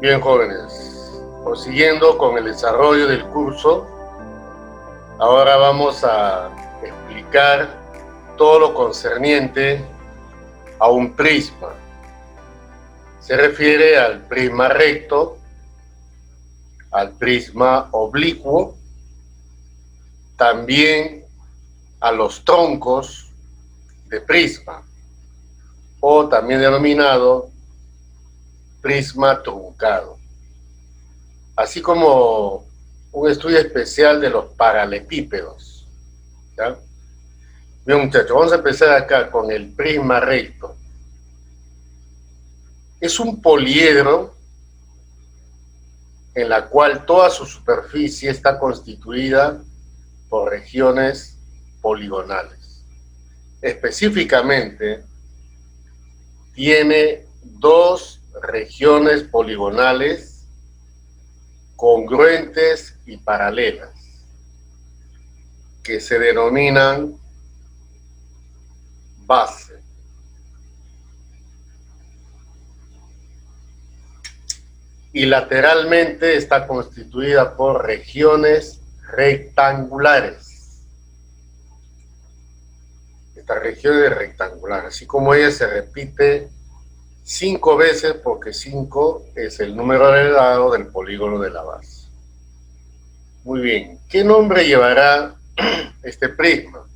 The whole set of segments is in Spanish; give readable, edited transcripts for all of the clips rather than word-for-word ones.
Bien, jóvenes, prosiguiendo con el desarrollo del curso, ahora vamos a explicar todo lo concerniente a un prisma. Se refiere al prisma recto, al prisma oblicuo, también a los troncos de prisma, o también denominado prisma truncado, así como un estudio especial de los paralelepípedos. ¿Ya? Bien, muchachos, vamos a empezar acá con el prisma recto. Es un poliedro en la cual toda su superficie está constituida por regiones poligonales. Específicamente, tiene dos regiones poligonales congruentes y paralelas, que se denominan base. Y lateralmente está constituida por regiones rectangulares. Esta región es rectangular, así como ella se repite 5 veces, porque 5 es el número heredado del polígono de la base. Muy bien, ¿qué nombre llevará este prisma?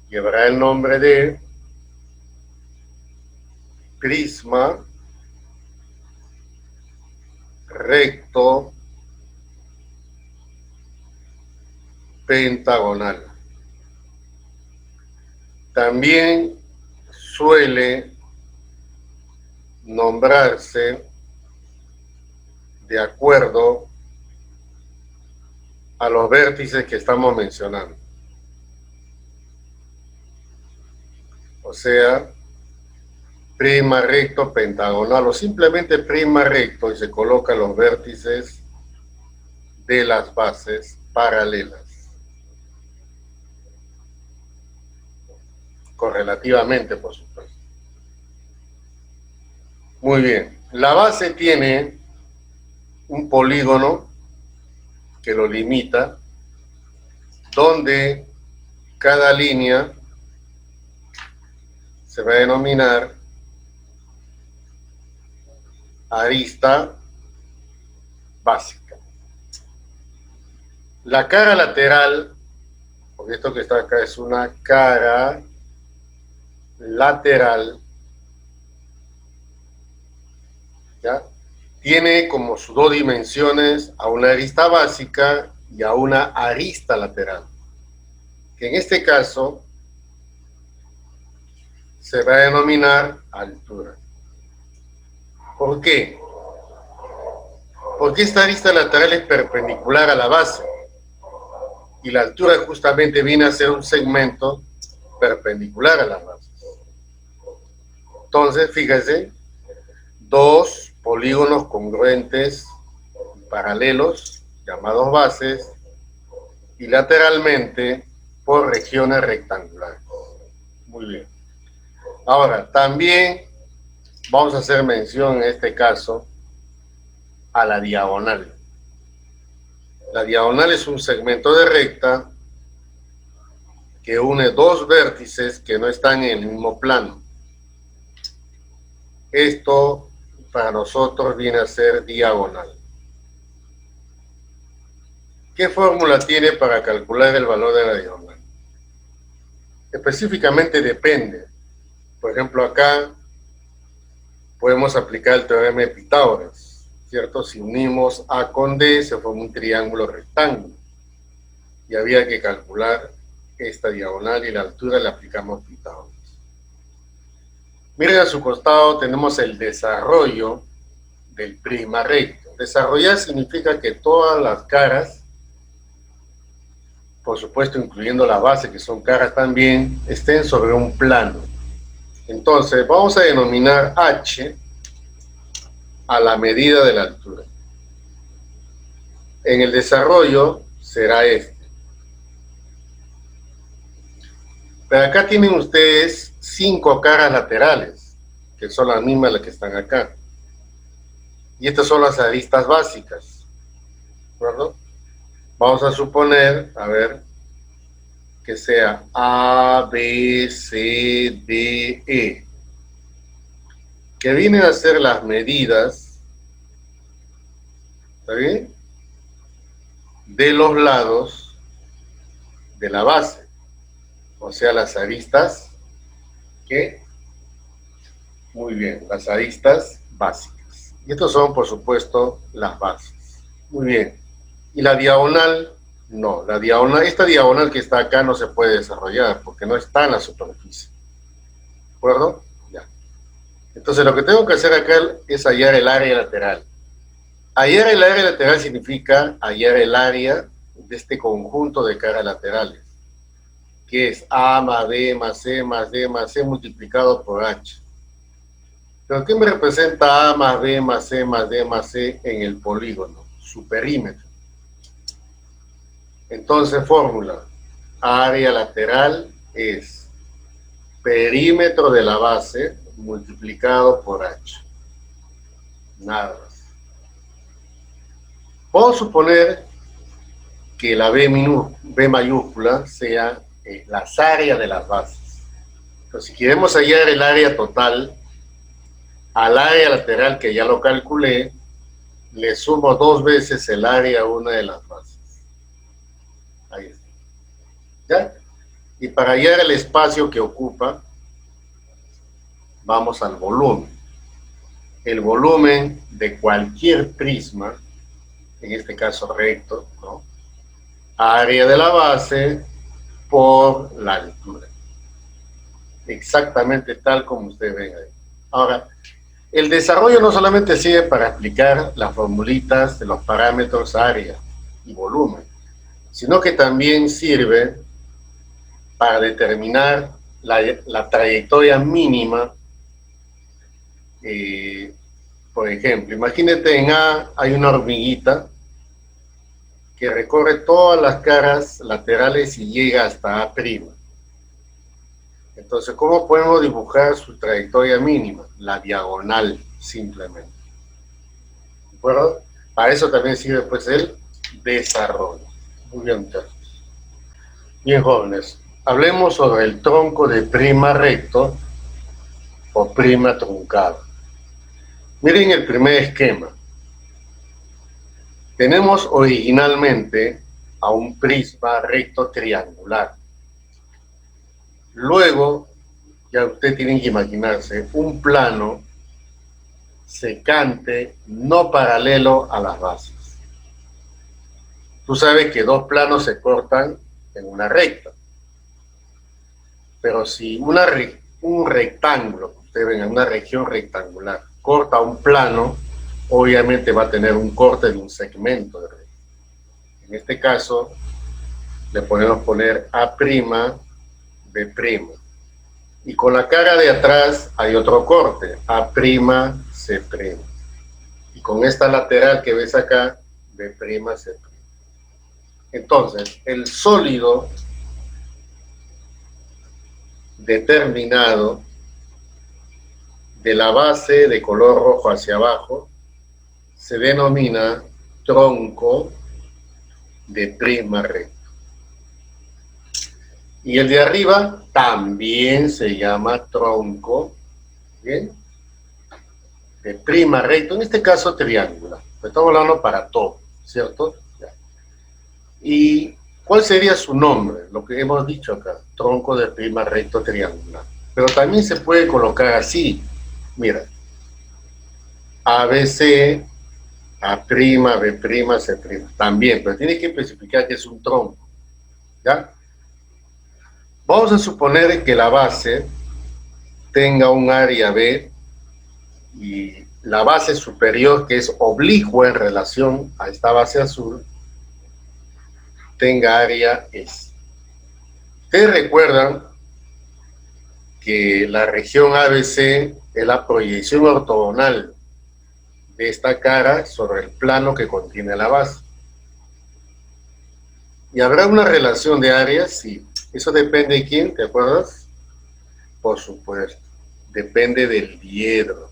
Llevará el nombre de prisma recto pentagonal. También suele nombrarse de acuerdo a los vértices que estamos mencionando. O sea, prisma recto pentagonal, o simplemente prisma recto, y se colocan los vértices de las bases paralelas. Correlativamente, por supuesto. Muy bien. La base tiene un polígono que lo limita, donde cada línea se va a denominar arista básica. La cara lateral, porque esto que está acá es una cara lateral, ¿ya? Tiene como sus dos dimensiones a una arista básica y a una arista lateral, que en este caso se va a denominar altura. ¿Por qué? Porque esta arista lateral es perpendicular a la base y la altura justamente viene a ser un segmento perpendicular a la base. Entonces, fíjense, dos polígonos congruentes y paralelos, llamados bases, y lateralmente por regiones rectangulares. Muy bien. Ahora, también vamos a hacer mención en este caso a la diagonal. La diagonal es un segmento de recta que une dos vértices que no están en el mismo plano. Esto para nosotros viene a ser diagonal. ¿Qué fórmula tiene para calcular el valor de la diagonal? Específicamente depende. Por ejemplo, acá podemos aplicar el teorema de Pitágoras, ¿cierto? Si unimos A con D, se forma un triángulo rectángulo. Y había que calcular esta diagonal y la altura le aplicamos Pitágoras. Miren a su costado tenemos el desarrollo del prisma recto. Desarrollar significa que todas las caras, por supuesto incluyendo la base, que son caras también, estén sobre un plano. Entonces vamos a denominar H a la medida de la altura. En el desarrollo será este. Pero acá tienen ustedes 5 caras laterales, que son las mismas las que están acá. Y estas son las aristas básicas, ¿de acuerdo? Vamos a suponer, a ver, que sea A, B, C, D, E, que vienen a ser las medidas, ¿está bien?, de los lados de la base, o sea, las aristas, ¿qué? Muy bien, las aristas básicas. Y estos son, por supuesto, las bases. Muy bien. ¿Y la diagonal? No, la diagonal, esta diagonal que está acá no se puede desarrollar porque no está en la superficie. ¿De acuerdo? Ya. Entonces lo que tengo que hacer acá es hallar el área lateral. Hallar el área lateral significa hallar el área de este conjunto de caras laterales, que es A más B más C más D más C multiplicado por H. ¿Pero qué me representa A más B más C más D más C en el polígono? Su perímetro. Entonces, fórmula. Área lateral es perímetro de la base multiplicado por H. Nada más. Puedo suponer que la B mayúscula sea las áreas de las bases. Entonces, si queremos hallar el área total, al área lateral que ya lo calculé, le sumo 2 veces el área a una de las bases. Ahí está. ¿Ya? Y para hallar el espacio que ocupa, vamos al volumen. El volumen de cualquier prisma, en este caso recto, ¿no?, área de la base por la altura. Exactamente tal como ustedes ven ahí. Ahora, el desarrollo no solamente sirve para explicar las formulitas de los parámetros área y volumen, sino que también sirve para determinar la trayectoria mínima. Por ejemplo, imagínate en A hay una hormiguita que recorre todas las caras laterales y llega hasta A'. Entonces, ¿cómo podemos dibujar su trayectoria mínima? La diagonal, simplemente. ¿De acuerdo? Para eso también sirve pues el desarrollo. Muy bien, muchachos. Bien, jóvenes. Hablemos sobre el tronco de prima recto o prima truncado. Miren el primer esquema. Tenemos originalmente a un prisma recto triangular. Luego, ya ustedes tienen que imaginarse un plano secante no paralelo a las bases. Tú sabes que dos planos se cortan en una recta. Pero si un rectángulo, ustedes ven en una región rectangular, corta un plano, obviamente va a tener un corte de un segmento de recta. En este caso, le podemos poner A', B'. Y con la cara de atrás hay otro corte, A', C'. Y con esta lateral que ves acá, B', C'. Entonces, el sólido determinado de la base de color rojo hacia abajo se denomina tronco de prisma recto. Y el de arriba también se llama tronco, ¿bien?, de prisma recto, en este caso triangular. Estamos hablando para todo, ¿cierto? Ya. ¿Y cuál sería su nombre? Lo que hemos dicho acá, tronco de prisma recto triangular. Pero también se puede colocar así, mira, ABC, A', B', C', también, pero tiene que especificar que es un tronco, ¿ya? Vamos a suponer que la base tenga un área B y la base superior, que es oblicua en relación a esta base azul, tenga área S. Ustedes recuerdan que la región ABC es la proyección ortogonal de esta cara sobre el plano que contiene la base. ¿Y habrá una relación de áreas? Sí. ¿Eso depende de quién? ¿Te acuerdas? Por supuesto. Depende del diedro.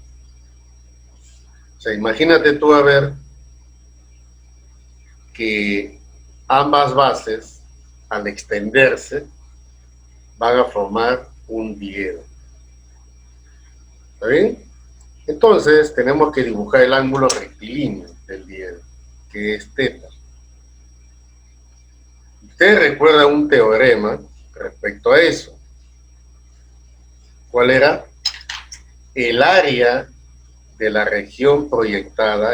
O sea, imagínate tú a ver que ambas bases, al extenderse, van a formar un dihedro. ¿Está bien? Entonces, tenemos que dibujar el ángulo rectilíneo del dihedro, que es θ. Ustedes recuerdan un teorema respecto a eso. ¿Cuál era? El área de la región proyectada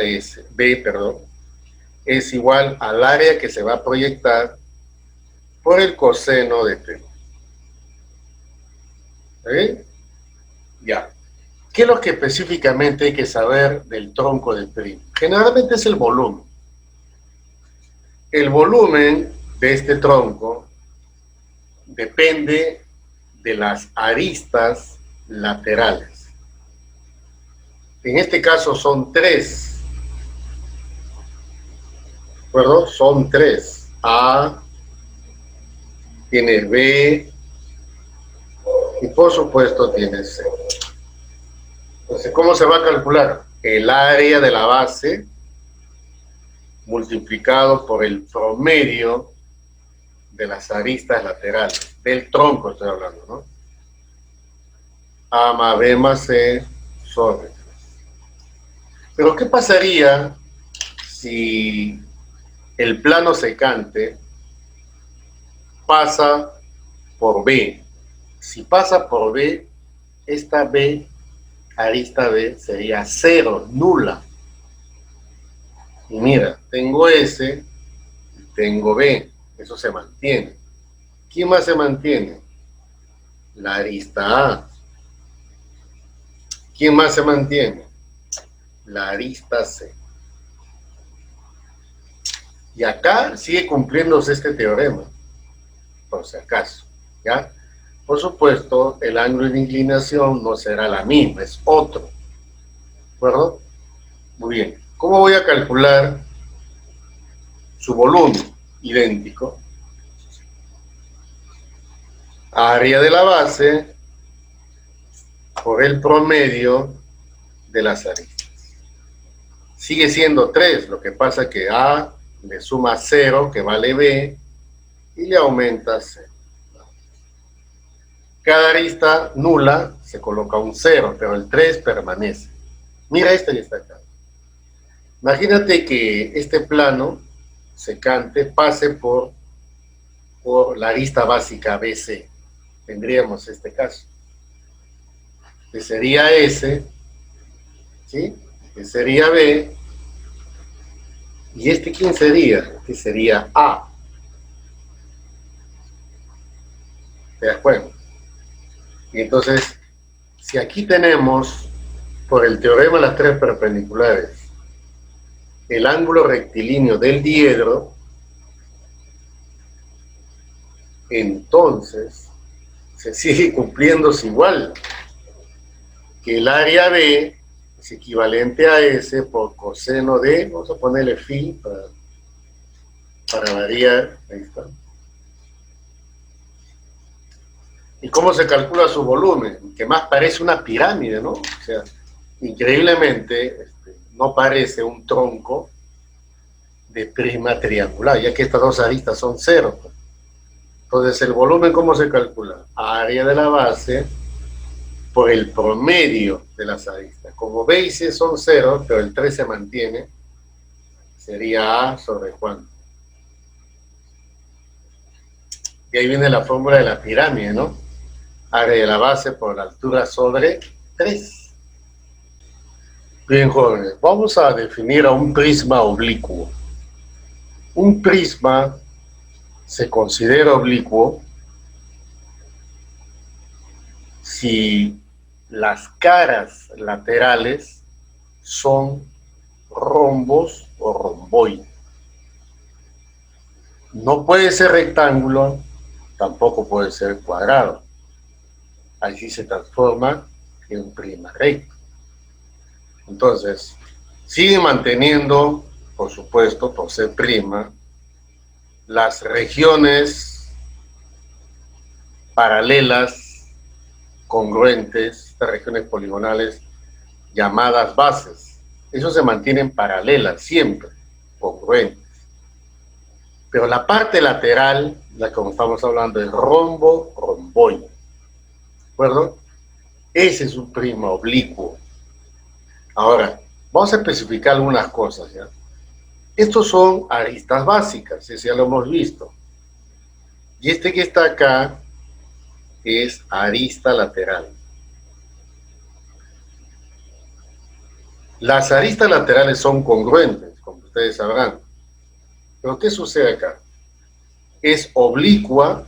B, es igual al área que se va a proyectar por el coseno de θ. ¿Está bien? Ya. ¿Qué es lo que específicamente hay que saber del tronco del prisma? Generalmente es el volumen. El volumen de este tronco depende de las aristas laterales. En este caso son 3. ¿De acuerdo? Son 3. A, tiene B y por supuesto tiene C. Entonces, ¿cómo se va a calcular? El área de la base multiplicado por el promedio de las aristas laterales, del tronco estoy hablando, ¿no? A más B más C sobre 3. Pero ¿qué pasaría si el plano secante pasa por B? Si pasa por B, esta B, arista B, sería 0, nula. Y mira, tengo S y tengo B, eso se mantiene. ¿Quién más se mantiene? La arista A. ¿Quién más se mantiene? La arista C. Y acá sigue cumpliéndose este teorema, por si acaso, ¿ya? Por supuesto, el ángulo de inclinación no será la misma, es otro, ¿de acuerdo? Muy bien. ¿Cómo voy a calcular su volumen? Idéntico. Área de la base por el promedio de las aristas. Sigue siendo 3, lo que pasa que A le suma 0, que vale B, y le aumenta C. Cada arista nula se coloca un 0, pero el 3 permanece. Mira este que está acá. Imagínate que este plano secante pase por la arista básica BC. Tendríamos este caso. Que sería S, ¿sí? Que sería B. ¿Y este quién sería? Que sería A. ¿Te das cuenta? Y entonces, si aquí tenemos, por el teorema de las 3 perpendiculares, el ángulo rectilíneo del diedro, entonces se sigue cumpliéndose igual, que el área B es equivalente a S por coseno de, vamos a ponerle phi para variar, ahí está. ¿Y cómo se calcula su volumen? Que más parece una pirámide, ¿no? O sea, increíblemente no parece un tronco de prisma triangular, ya que estas dos aristas son 0. Entonces, ¿el volumen cómo se calcula? Área de la base por el promedio de las aristas. Como B y C son 0, pero el 3 se mantiene, sería A sobre cuánto. Y ahí viene la fórmula de la pirámide, ¿no? Área de la base por la altura sobre 3. Bien, jóvenes, vamos a definir a un prisma oblicuo. Un prisma se considera oblicuo si las caras laterales son rombos o romboides. No puede ser rectángulo, tampoco puede ser cuadrado. Así se transforma en un prisma recto. Entonces, sigue manteniendo, por supuesto, por ser prisma, las regiones paralelas, congruentes, estas regiones poligonales llamadas bases. Eso se mantienen paralelas siempre, congruentes. Pero la parte lateral, la que estamos hablando, es rombo, romboide. ¿De acuerdo? Ese es un prisma oblicuo. Ahora, vamos a especificar algunas cosas, ¿ya? Estos son aristas básicas, ese ya lo hemos visto. Y este que está acá es arista lateral. Las aristas laterales son congruentes, como ustedes sabrán. Pero ¿qué sucede acá? Es oblicua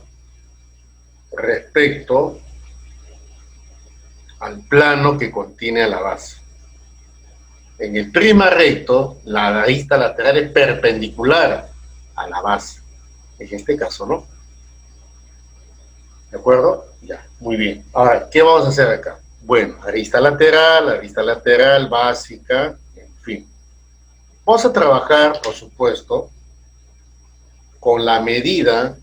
respecto al plano que contiene a la base. En el prisma recto, la arista lateral es perpendicular a la base. En este caso, ¿no? ¿De acuerdo? Ya, muy bien. Ahora, ¿qué vamos a hacer acá? Bueno, arista lateral básica, en fin. Vamos a trabajar, por supuesto, con la medida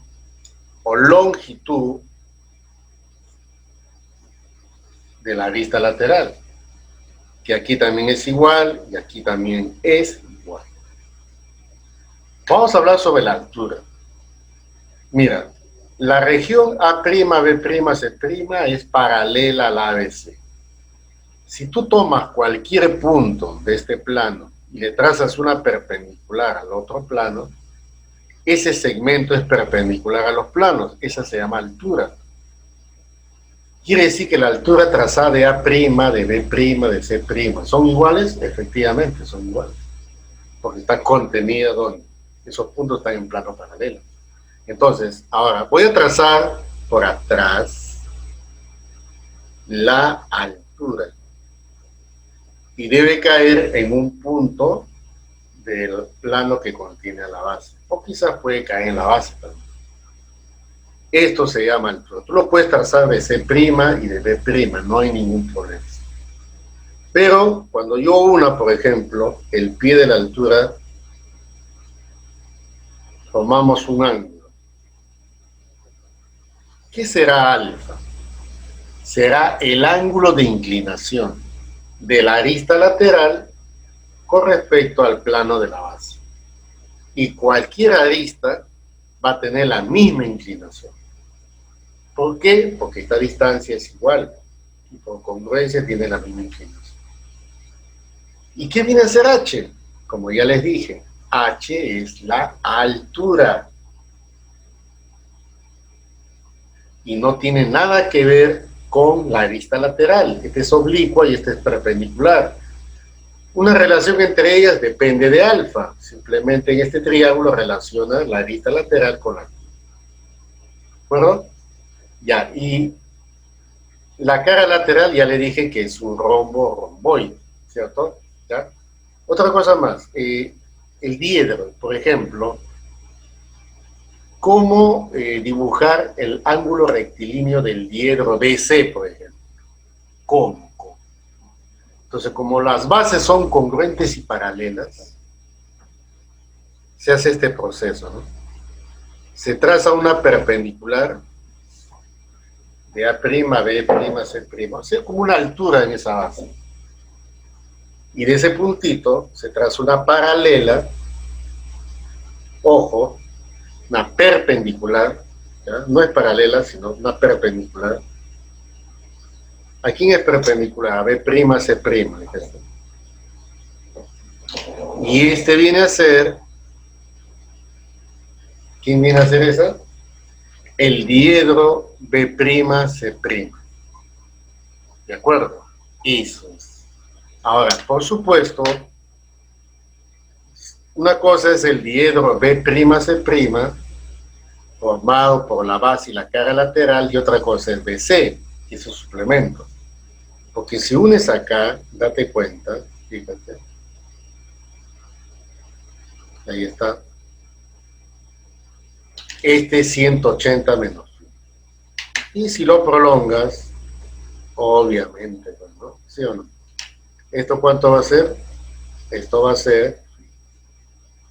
o longitud de la arista lateral, que aquí también es igual y aquí también es igual. Vamos a hablar sobre la altura. Mira, la región A'B', C' es paralela al ABC. Si tú tomas cualquier punto de este plano y le trazas una perpendicular al otro plano, ese segmento es perpendicular a los planos. Esa se llama altura. Quiere decir que la altura trazada de A', de B', de C', ¿son iguales? Efectivamente, son iguales. Porque están contenidas donde esos puntos están en plano paralelo. Entonces, ahora voy a trazar por atrás la altura. Y debe caer en un punto del plano que contiene a la base. O quizás puede caer en la base también. Esto se llama altura. Tú lo puedes trazar de C' y de B', no hay ningún problema. Pero cuando yo una, por ejemplo, el pie de la altura, tomamos un ángulo. ¿Qué será alfa? Será el ángulo de inclinación de la arista lateral con respecto al plano de la base. Y cualquier arista va a tener la misma inclinación. ¿Por qué? Porque esta distancia es igual y por congruencia tiene la misma inclinación. ¿Y qué viene a ser h? Como ya les dije, h es la altura. Y no tiene nada que ver con la arista lateral. Esta es oblicua y esta es perpendicular. Una relación entre ellas depende de alfa. Simplemente en este triángulo relaciona la arista lateral con la altura. ¿De acuerdo? Ya, y la cara lateral ya le dije que es un rombo romboide, ¿cierto? ¿Ya? Otra cosa más, el diedro, por ejemplo, ¿cómo dibujar el ángulo rectilíneo del diedro BC, por ejemplo? ¿Cómo? Entonces, como las bases son congruentes y paralelas, se hace este proceso, ¿no? Se traza una perpendicular de A', B', C', o sea, como una altura en esa base. Y de ese puntito se traza una paralela, ojo, una perpendicular, ¿ya? No es paralela, sino una perpendicular. ¿A quién es perpendicular? A B', C'. Y este viene a ser, ¿quién viene a ser esa? El diedro B', C'. ¿De acuerdo? Eso es. Ahora, por supuesto, una cosa es el diedro B', C', formado por la base y la cara lateral, y otra cosa es BC, que es su suplemento. Porque si unes acá, date cuenta, fíjate, ahí está, este es 180 menos 1. Y si lo prolongas, obviamente, ¿no? ¿Sí o no? ¿Esto cuánto va a ser? Esto va a ser,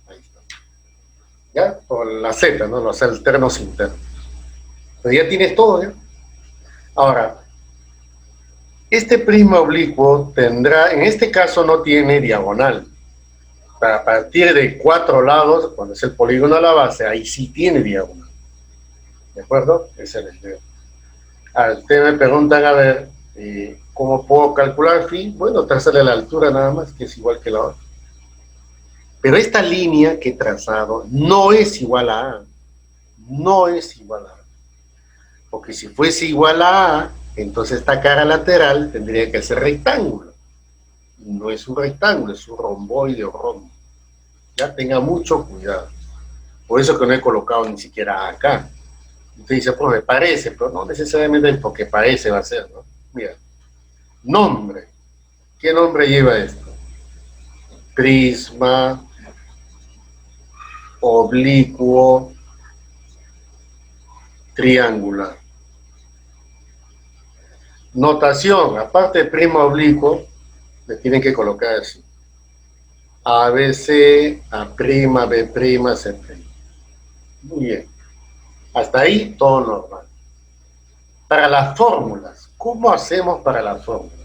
ahí está, ¿ya? Por la Z, ¿no? Los alternos internos. Pero ya tienes todo, ¿ya? Ahora, Este prisma oblicuo tendrá, en este caso no tiene diagonal. A partir de 4 lados, cuando es el polígono a la base, ahí sí tiene diagonal. ¿De acuerdo? Ese es el idea. Ustedes me preguntan, a ver, ¿cómo puedo calcular phi? Bueno, trazarle la altura nada más, que es igual que la otra. Pero esta línea que he trazado no es igual a A. No es igual a A. Porque si fuese igual a A, entonces esta cara lateral tendría que ser rectángulo. No es un rectángulo, es un romboide o rombo. Ya tenga mucho cuidado. Por eso que no he colocado ni siquiera A acá. Usted dice, pues me parece, pero no necesariamente porque parece va a ser, ¿no? Mira, nombre. ¿Qué nombre lleva esto? Prisma oblicuo triangular. Notación, aparte de prisma oblicuo, le tienen que colocar así. ABC, A', B', C'. Muy bien. Hasta ahí todo normal. Para las fórmulas, ¿cómo hacemos para las fórmulas?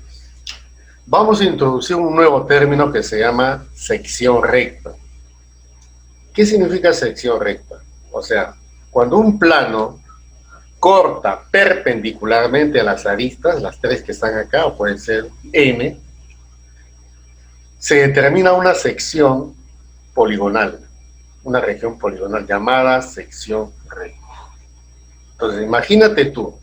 Vamos a introducir un nuevo término que se llama sección recta. ¿Qué significa sección recta? O sea, cuando un plano corta perpendicularmente a las aristas, las 3 que están acá, o pueden ser N, se determina una sección poligonal, una región poligonal llamada sección recta. Entonces, imagínate tú,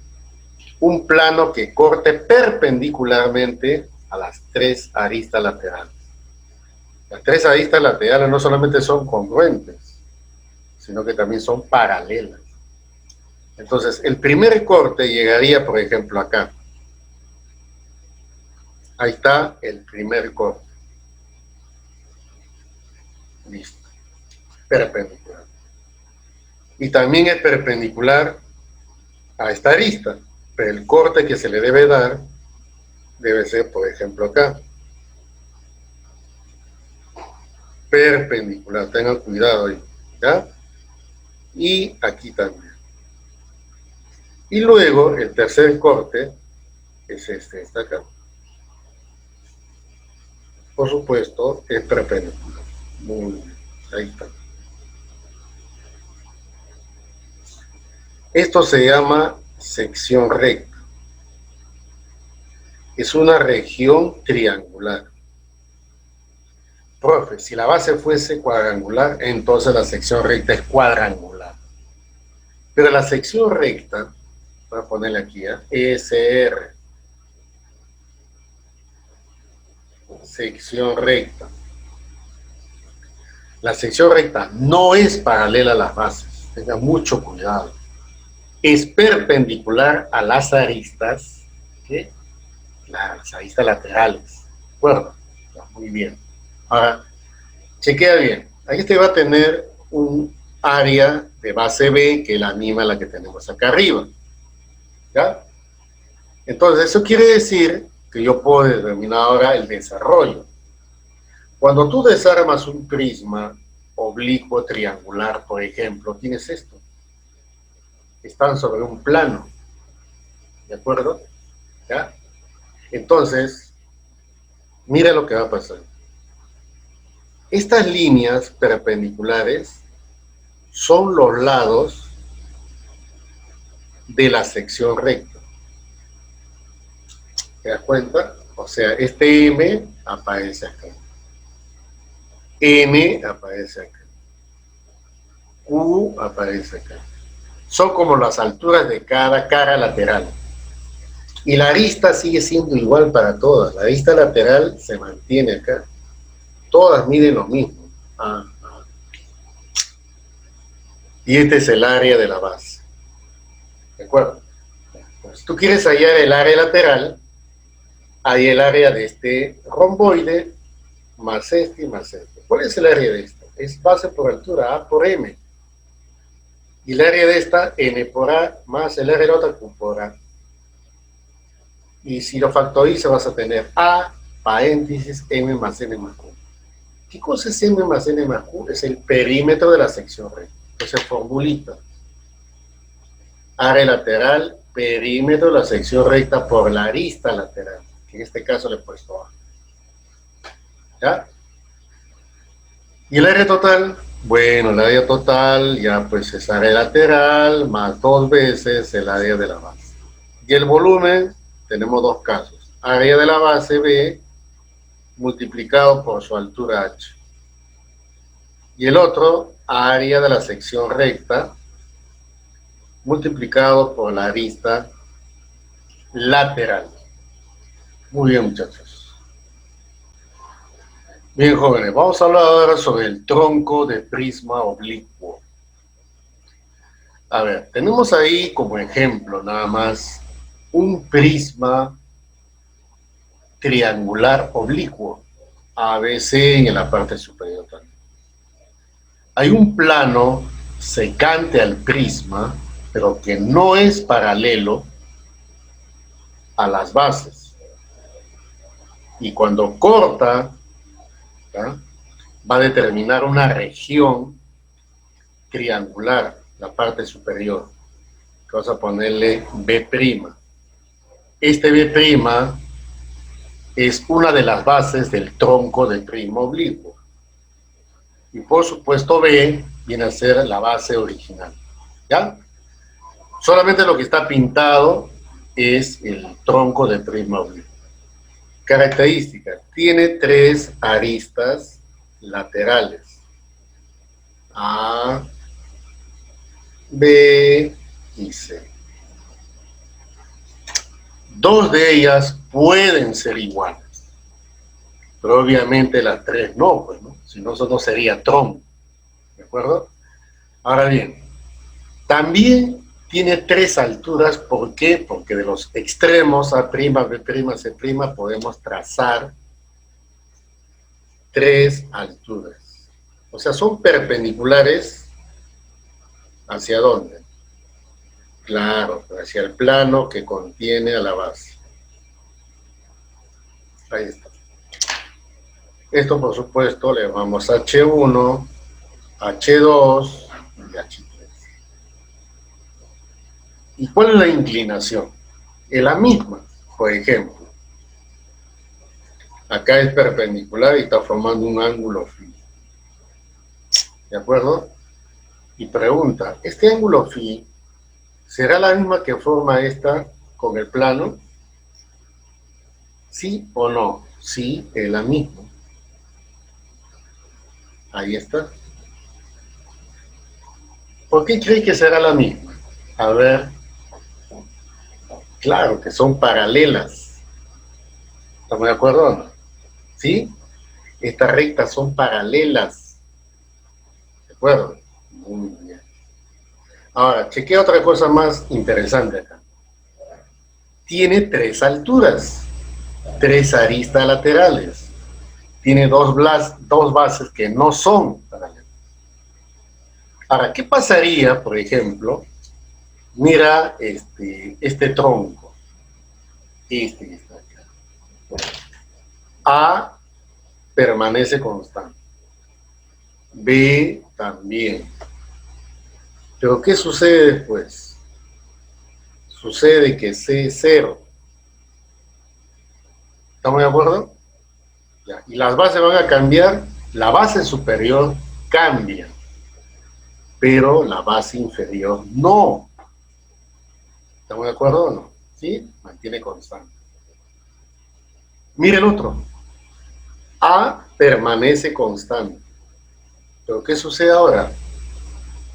un plano que corte perpendicularmente a las 3 aristas laterales. Las 3 aristas laterales no solamente son congruentes, sino que también son paralelas. Entonces, el primer corte llegaría, por ejemplo, acá. Ahí está el primer corte. Listo. Perpendicular. Y también es perpendicular a esta arista, pero el corte que se le debe dar debe ser, por ejemplo, acá. Perpendicular, tengan cuidado ahí, ¿ya? Y aquí también. Y luego, el tercer corte es este, está acá. Por supuesto, es perpendicular. Muy bien, ahí está. Esto se llama sección recta. Es una región triangular. Profe, si la base fuese cuadrangular, entonces la sección recta es cuadrangular. Pero la sección recta, voy a ponerle aquí, ESR, sección recta. La sección recta no es paralela a las bases, tenga mucho cuidado. Es perpendicular a las aristas, ¿qué? Las aristas laterales. ¿De acuerdo? Muy bien. Ahora, chequea bien. Aquí usted va a tener un área de base B que es la misma a la que tenemos acá arriba. ¿Ya? Entonces, eso quiere decir que yo puedo determinar ahora el desarrollo. Cuando tú desarmas un prisma oblicuo triangular, por ejemplo, tienes esto. Están sobre un plano. ¿De acuerdo? ¿Ya? Entonces, mira lo que va a pasar. Estas líneas perpendiculares son los lados de la sección recta. ¿Te das cuenta? O sea, este M aparece acá. N aparece acá. Q aparece acá. Son como las alturas de cada cara lateral. Y la arista sigue siendo igual para todas. La arista lateral se mantiene acá. Todas miden lo mismo. Y este es el área de la base. ¿De acuerdo? Pues tú quieres hallar el área lateral, hay el área de este romboide, más este y más este. ¿Cuál es el área de esto? Es base por altura, A por M. Y el área de esta, N por A, más el área de la otra, Q por A. Y si lo factorizas vas a tener A, paréntesis, M más N más Q. ¿Qué cosa es M más N más Q? Es el perímetro de la sección recta. Entonces, formulita. Área lateral, perímetro de la sección recta por la arista lateral. En este caso le he puesto A. ¿Ya? ¿Y el área total? Bueno, el área total ya pues es área lateral más 2 veces el área de la base. Y el volumen, tenemos dos casos. Área de la base B multiplicado por su altura H. Y el otro, área de la sección recta multiplicado por la arista lateral. Muy bien, muchachos. Bien, jóvenes, vamos a hablar ahora sobre el tronco de prisma oblicuo. A ver, tenemos ahí como ejemplo nada más un prisma triangular oblicuo, ABC en la parte superior también. Hay un plano secante al prisma, pero que no es paralelo a las bases. Y cuando corta, ¿ya?, va a determinar una región triangular, la parte superior, que vamos a ponerle B'. Este B' es una de las bases del tronco de prisma oblicuo. Y por supuesto B viene a ser la base original. ¿Ya? Solamente lo que está pintado es el tronco de prisma oblicuo. Características. Tiene 3 aristas laterales. A, B y C. 2 de ellas pueden ser iguales, pero obviamente las 3 no, pues, ¿no? Si no, eso no sería tronco, ¿de acuerdo? Ahora bien, también tiene 3 alturas. ¿Por qué? Porque de los extremos A', B', C' podemos trazar 3 alturas. O sea, son perpendiculares. ¿Hacia dónde? Claro, hacia el plano que contiene a la base. Ahí está. Esto, por supuesto, le llamamos H1, H2 y H3. ¿Y cuál es la inclinación? Es la misma. Por ejemplo, acá es perpendicular y está formando un ángulo phi. ¿De acuerdo? Y pregunta, ¿este ángulo phi será la misma que forma esta con el plano? ¿Sí o no? Sí, es la misma. Ahí está. ¿Por qué cree que será la misma? A ver, claro que son paralelas. ¿Estamos de acuerdo o no? ¿Sí? Estas rectas son paralelas. ¿De acuerdo? Muy bien. Ahora, chequea otra cosa más interesante acá. Tiene 3 alturas, 3 aristas laterales. Tiene dos bases que no son paralelas. Ahora, ¿qué pasaría, por ejemplo? Mira este tronco. Este que está acá. A permanece constante. B también. Pero ¿qué sucede después? Sucede que C es 0. ¿Estamos de acuerdo? Ya. Y las bases van a cambiar. La base superior cambia, pero la base inferior no. ¿Estamos de acuerdo o no? ¿Sí? Mantiene constante. Mira el otro. A permanece constante. ¿Pero qué sucede ahora?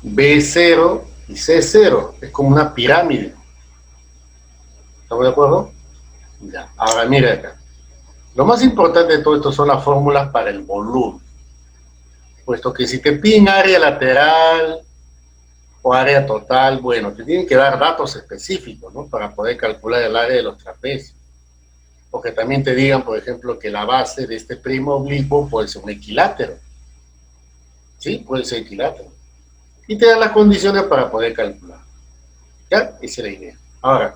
B0 y C0. Es como una pirámide. ¿Estamos de acuerdo? Ya. Ahora mira acá. Lo más importante de todo esto son las fórmulas para el volumen. Puesto que si te piden área lateral o área total, bueno, te tienen que dar datos específicos, ¿no?, para poder calcular el área de los trapecios. O que también te digan, por ejemplo, que la base de este prisma oblicuo puede ser un equilátero. ¿Sí? Puede ser equilátero. Y te dan las condiciones para poder calcular. ¿Ya? Esa es la idea. Ahora,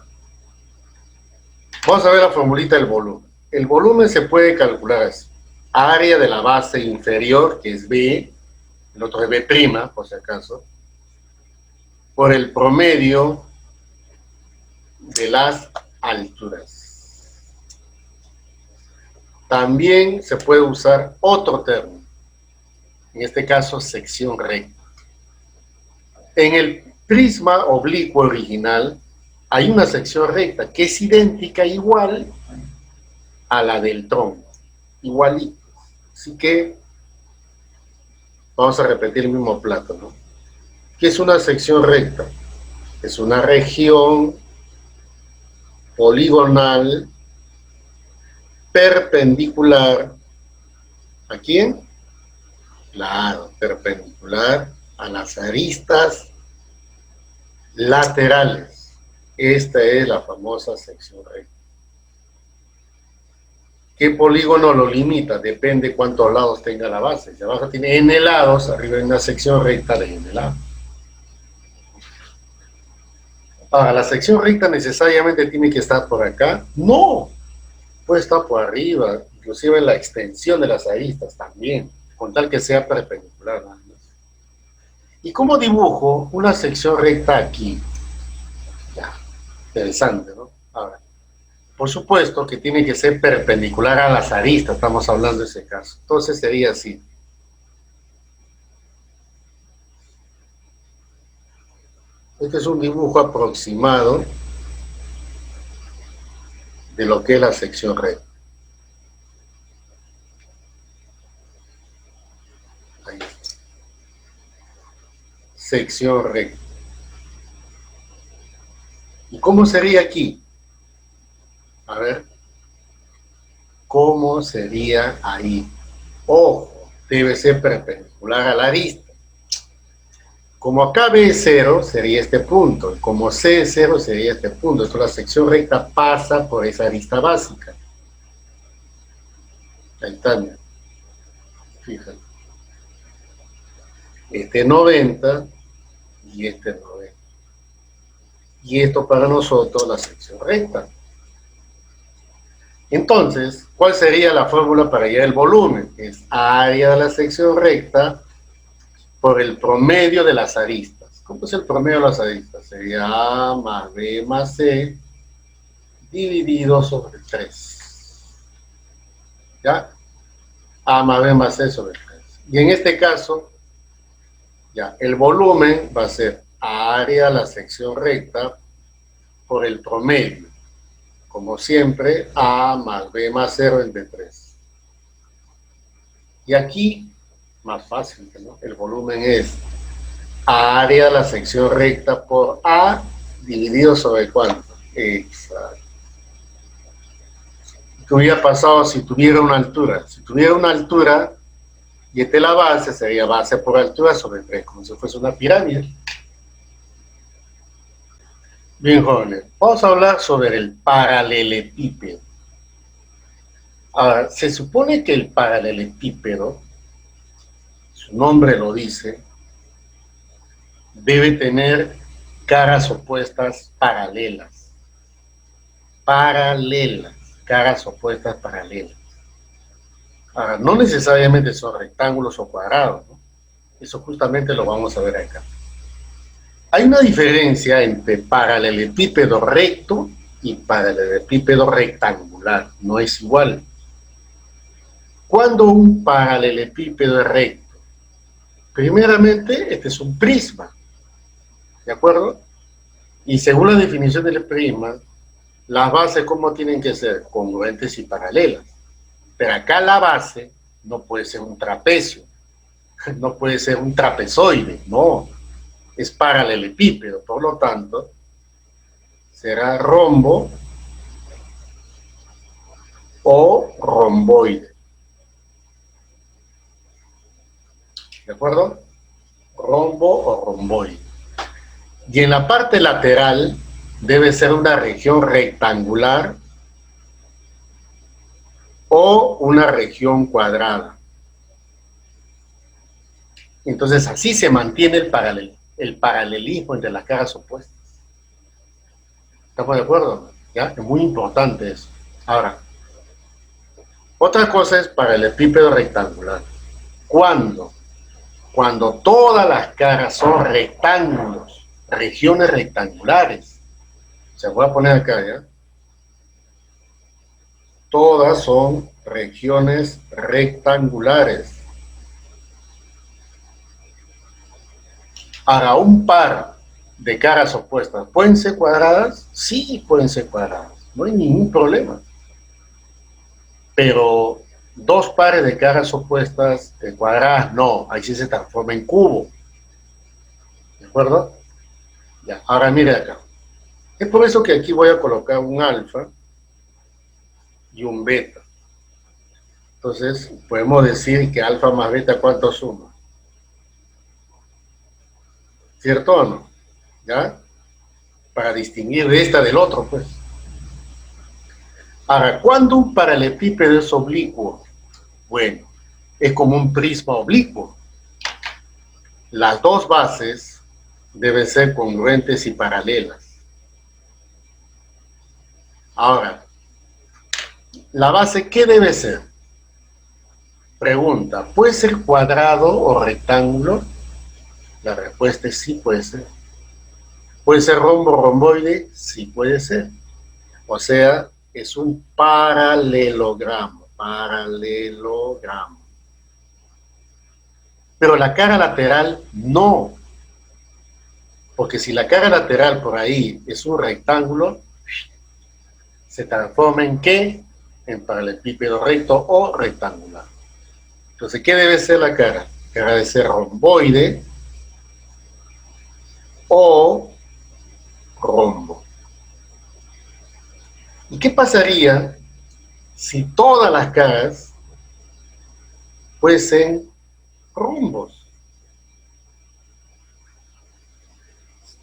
vamos a ver la formulita del volumen. El volumen se puede calcular así. Área de la base inferior, que es B, el otro es B', por si acaso, por el promedio de las alturas. también se puede usar otro término, en este caso sección recta. En el prisma oblicuo original hay una sección recta que es idéntica igual a la del tronco, igualito. Así que vamos a repetir el mismo plato, ¿no? ¿Qué es una sección recta? Es una región poligonal perpendicular. ¿A quién? Claro, perpendicular a las aristas laterales. Esta es la famosa sección recta. ¿Qué polígono lo limita? Depende cuántos lados tenga la base. Si abajo tiene n lados, arriba hay una sección recta de n lados. Ahora, ¿la sección recta necesariamente tiene que estar por acá? No, puede estar por arriba, inclusive en la extensión de las aristas también, con tal que sea perpendicular. ¿Y cómo dibujo una sección recta aquí? Ya, interesante, ¿no? Ahora, por supuesto que tiene que ser perpendicular a las aristas, estamos hablando de ese caso. Entonces sería así. Este es un dibujo aproximado de lo que es la sección recta. Ahí está. Sección recta. ¿Y cómo sería aquí? A ver. ¿Cómo sería ahí? Ojo, debe ser perpendicular a la arista. Como acá B es 0, sería este punto. Como C es 0, sería este punto. Entonces la sección recta pasa por esa arista básica. Ahí está, mira. Fíjate. Este 90 y este 90. Y esto para nosotros la sección recta. Entonces, ¿cuál sería la fórmula para hallar el volumen? Es área de la sección recta por el promedio de las aristas. ¿Cómo es el promedio de las aristas? Sería A más B más C dividido sobre 3. ¿Ya? A más B más C sobre 3. Y en este caso, ya, el volumen va a ser área de la sección recta por el promedio. Como siempre, A más B más 0 entre 3. Y aquí, más fácil, ¿no? El volumen es área de la sección recta por A dividido sobre ¿cuánto? Exacto. ¿Qué hubiera pasado si tuviera una altura? Si tuviera una altura, y esta es la base, sería base por altura sobre 3, como si fuese una pirámide. Bien, jóvenes, vamos a hablar sobre el paralelepípedo. Ahora, se supone que el paralelepípedo, su nombre lo dice, debe tener caras opuestas paralelas. Paralelas, caras opuestas paralelas. Ahora, no necesariamente son rectángulos o cuadrados, ¿no? Eso justamente lo vamos a ver acá. Hay una diferencia entre paralelepípedo recto y paralelepípedo rectangular. No es igual. Cuando un paralelepípedo es recto, primeramente, este es un prisma, ¿de acuerdo? Y según la definición del prisma, las bases, ¿cómo tienen que ser? Congruentes y paralelas. Pero acá la base no puede ser un trapecio, no puede ser un trapezoide, no. Es paralelepípedo, por lo tanto, será rombo o romboide. ¿De acuerdo? Rombo o romboide. Y en la parte lateral debe ser una región rectangular o una región cuadrada. Entonces así se mantiene el paralelismo entre las caras opuestas. ¿Estamos de acuerdo? ¿Ya? Es muy importante eso. Ahora, otra cosa es paralelepípedo rectangular. ¿Cuándo? Cuando todas las caras son rectángulos, regiones rectangulares. Se voy a poner acá, ¿ya? Todas son regiones rectangulares. Ahora, un par de caras opuestas, ¿pueden ser cuadradas? Sí, pueden ser cuadradas, no hay ningún problema. Pero dos pares de caras opuestas cuadradas, no, ahí sí se transforma en cubo. ¿De acuerdo? Ya, ahora mire acá. Es por eso que aquí voy a colocar un alfa y un beta. Entonces, podemos decir que alfa más beta, ¿cuánto suma? ¿Cierto o no? ¿Ya? Para distinguir de esta del otro, pues. Ahora, ¿cuándo un paralelepípedo es oblicuo? Bueno, es como un prisma oblicuo. Las dos bases deben ser congruentes y paralelas. Ahora, ¿la base qué debe ser? Pregunta, ¿puede ser cuadrado o rectángulo? La respuesta es sí, puede ser. ¿Puede ser rombo, romboide? Sí, puede ser. O sea, es un paralelogramo, paralelogramo. Pero la cara lateral no. Porque si la cara lateral por ahí es un rectángulo, se transforma en ¿qué? En paralelepípedo recto o rectangular. Entonces, ¿qué debe ser la cara? La cara debe ser romboide o rombo. ¿Y qué pasaría si todas las caras fuesen rombos?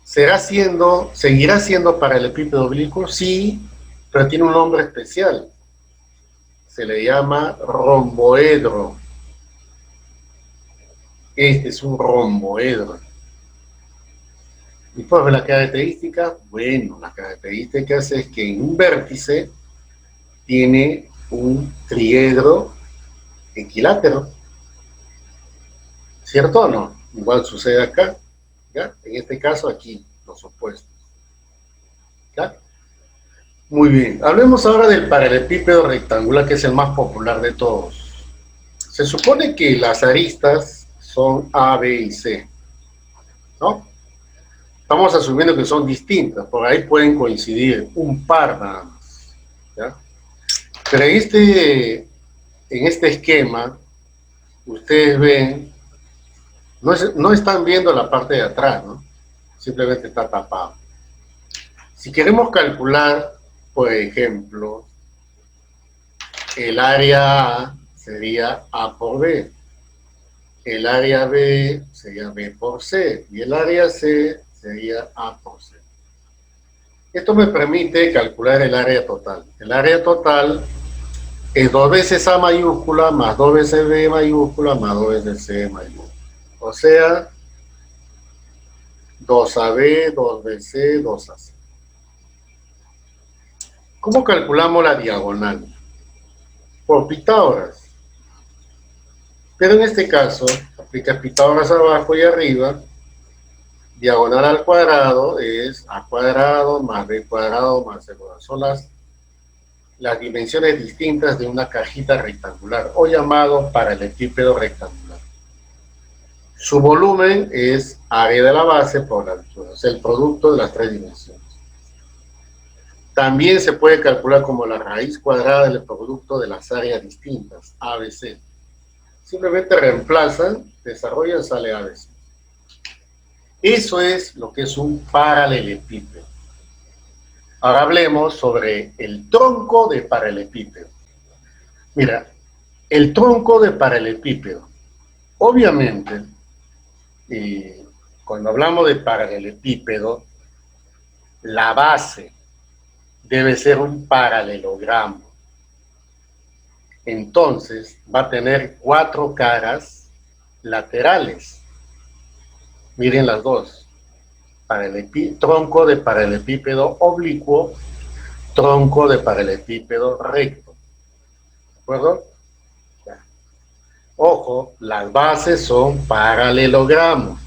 ¿Seguirá siendo paralelepípedo oblicuo? Sí, pero tiene un nombre especial. Se le llama romboedro. Este es un romboedro. ¿Y cuál es la característica? Bueno, la característica es que en un vértice tiene un triedro equilátero. ¿Cierto o no? Igual sucede acá. ¿Ya? En este caso aquí, los opuestos. ¿Ya? Muy bien. Hablemos ahora del paralelepípedo rectangular, que es el más popular de todos. Se supone que las aristas son A, B y C, ¿no? Estamos asumiendo que son distintas, por ahí pueden coincidir un par nada más, ¿ya? Pero en este esquema, ustedes ven, no están viendo la parte de atrás, ¿no? Simplemente está tapado. Si queremos calcular, por ejemplo, el área A sería A por B, el área B sería B por C, y el área C sería A por C. Esto me permite calcular el área total. El área total es 2 veces A mayúscula, más 2 veces B mayúscula, más 2 veces C mayúscula. O sea, 2AB, 2BC, 2AC. ¿Cómo calculamos la diagonal? Por Pitágoras. Pero en este caso, aplica Pitágoras abajo y arriba. Diagonal al cuadrado es A cuadrado más B cuadrado más C cuadrado. Son las dimensiones distintas de una cajita rectangular, o llamado paralelepípedo rectangular. Su volumen es área de la base por la altura, es el producto de las tres dimensiones. También se puede calcular como la raíz cuadrada del producto de las áreas distintas, ABC. Simplemente reemplazan, desarrollan, sale ABC. Eso es lo que es un paralelepípedo. Ahora hablemos sobre el tronco de paralelepípedo. Mira, el tronco de paralelepípedo. Obviamente, cuando hablamos de paralelepípedo, la base debe ser un paralelogramo. Entonces, va a tener 4 caras laterales. Miren las dos. Tronco de paralelepípedo oblicuo, tronco de paralelepípedo recto. ¿De acuerdo? Ya. Ojo, las bases son paralelogramos.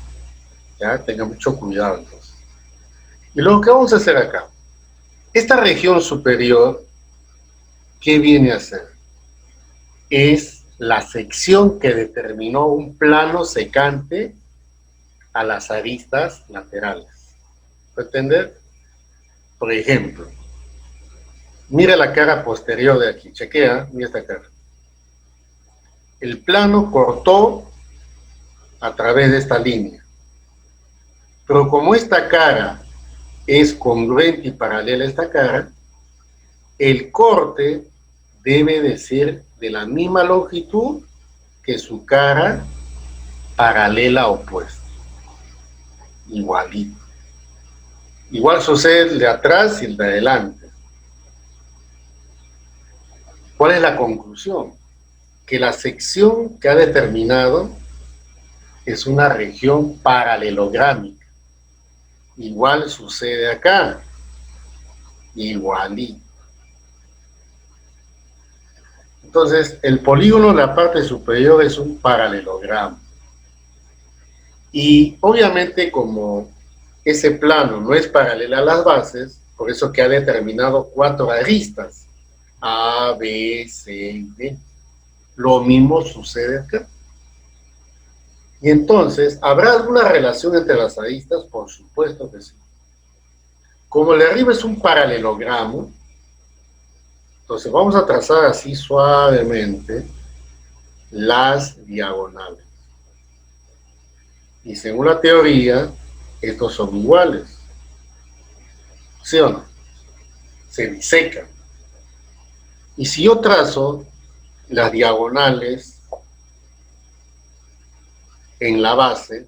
Ya, tengan mucho cuidado entonces. Y lo que vamos a hacer acá, esta región superior, ¿qué viene a ser? es la sección que determinó un plano secante a las aristas laterales. ¿Puede entender? Por ejemplo, mira la cara posterior de aquí, chequea, mira esta cara. El plano cortó a través de esta línea, pero como esta cara es congruente y paralela a esta cara, el corte debe de ser de la misma longitud que su cara paralela opuesta. Igualito. Igual sucede el de atrás y el de adelante. ¿Cuál es la conclusión? Que la sección que ha determinado es una región paralelográmica. Igual sucede acá. Igualito. Entonces, el polígono en la parte superior es un paralelogramo. Y obviamente, como ese plano no es paralelo a las bases, por eso que ha determinado 4 aristas, A, B, C y D. Lo mismo sucede acá. Y entonces, ¿habrá alguna relación entre las aristas? Por supuesto que sí. Como el de arriba es un paralelogramo, entonces vamos a trazar así suavemente las diagonales. Y según la teoría, estos son iguales. ¿Sí o no? Se disecan. Y si yo trazo las diagonales en la base,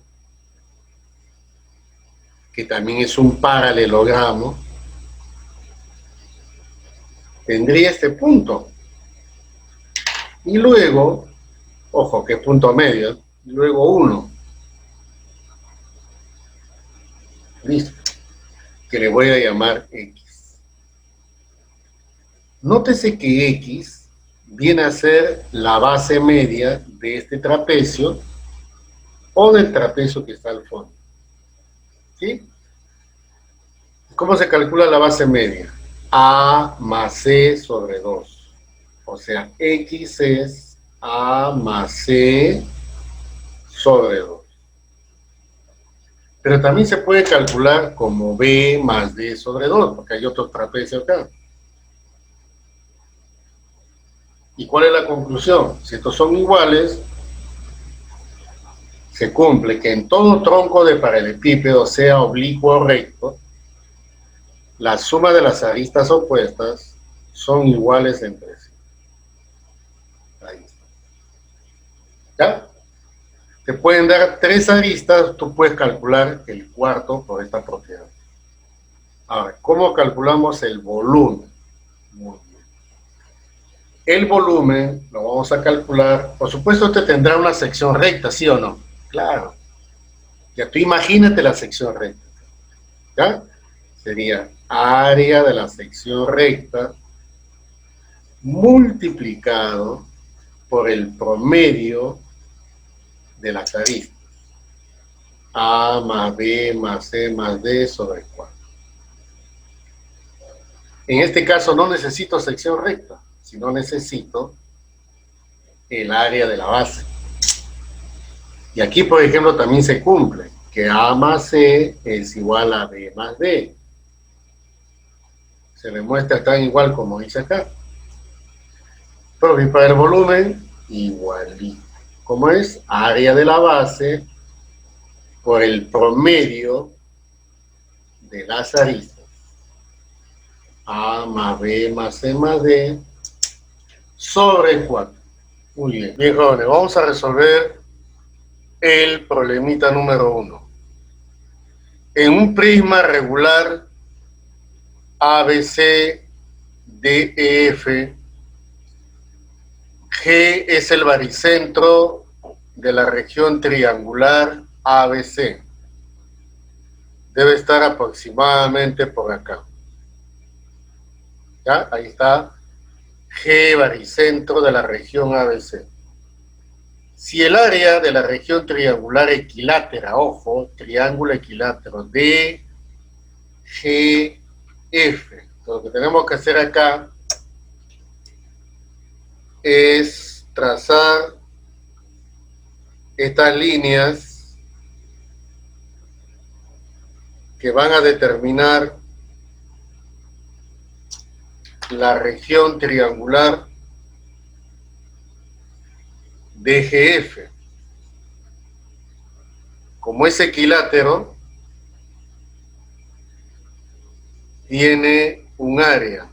que también es un paralelogramo, tendría este punto. Y luego, ojo, que es punto medio, y luego 1. Listo. Que le voy a llamar X. Nótese que X viene a ser la base media de este trapecio o del trapecio que está al fondo. ¿Sí? ¿Cómo se calcula la base media? A más C sobre 2. O sea, X es A más C sobre 2. Pero también se puede calcular como B más D sobre 2, porque hay otro trapecio acá. ¿Y cuál es la conclusión? Si estos son iguales, se cumple que en todo tronco de paralelepípedo, sea oblicuo o recto, la suma de las aristas opuestas son iguales entre sí. Ahí está. ¿Ya? Te pueden dar 3 aristas, tú puedes calcular el cuarto por esta propiedad. Ahora, ¿cómo calculamos el volumen? Muy bien. El volumen lo vamos a calcular, por supuesto te tendrá una sección recta, ¿sí o no? Claro. Ya tú imagínate la sección recta. ¿Ya? Sería área de la sección recta multiplicado por el promedio de las aristas. A más B más C más D sobre 4. En este caso no necesito sección recta, sino necesito el área de la base. Y aquí, por ejemplo, también se cumple que A más C es igual a B más D. Se le muestra tan igual como dice acá. Pero y para el volumen, igualito. Como es área de la base por el promedio de las aristas. A más B más C más D sobre 4. Muy bien. Bien, jóvenes, vamos a resolver el problemita número 1. En un prisma regular ABC, DEF, G es el baricentro de la región triangular ABC. Debe estar aproximadamente por acá. ¿Ya? Ahí está G, baricentro de la región ABC. Si el área de la región triangular equilátera, ojo, triángulo equilátero, DGF, lo que tenemos que hacer acá es trazar estas líneas que van a determinar la región triangular DGF. Como es equilátero, tiene un área.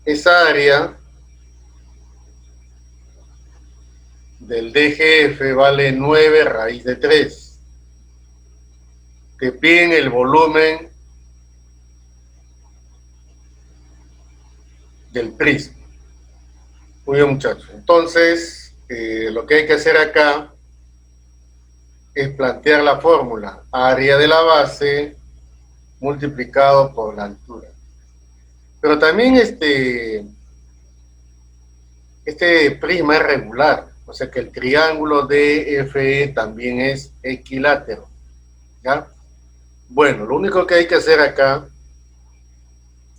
Esa área del DGF vale 9 raíz de 3. Te piden el volumen del prisma. Muy bien, muchachos. Entonces, lo que hay que hacer acá es plantear la fórmula. Área de la base multiplicado por la altura. Pero también este prisma es regular. O sea que el triángulo DFE también es equilátero. ¿Ya? Bueno, lo único que hay que hacer acá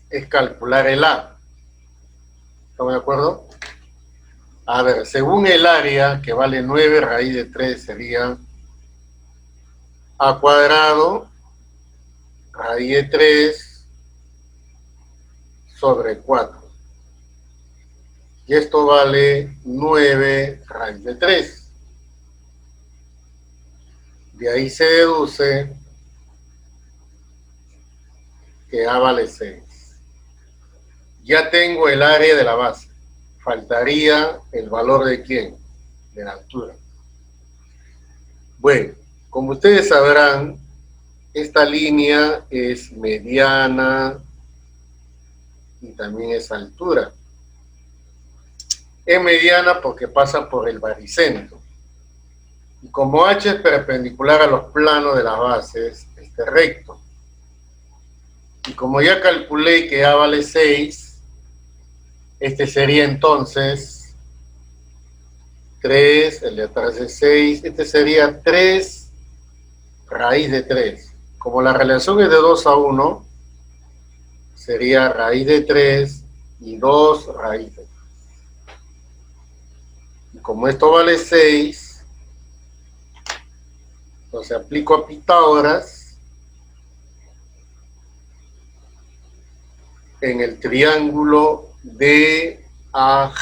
es calcular el A. ¿Estamos de acuerdo? A ver, según el área, que vale 9 raíz de 3, sería A cuadrado raíz de 3 sobre 4. Y esto vale 9 raíz de 3. De ahí se deduce que A vale 6. Ya tengo el área de la base. Faltaría el valor de ¿quién? De la altura. Bueno, como ustedes sabrán, esta línea es mediana y también es altura. Es mediana porque pasa por el baricentro. Y como H es perpendicular a los planos de las bases, este recto. Y como ya calculé que A vale 6, este sería entonces 3, el de atrás es 6, este sería 3 raíz de 3. Como la relación es de 2 a 1, sería raíz de 3 y 2 raíz de 3. Y como esto vale 6, entonces aplico a Pitágoras en el triángulo DAG.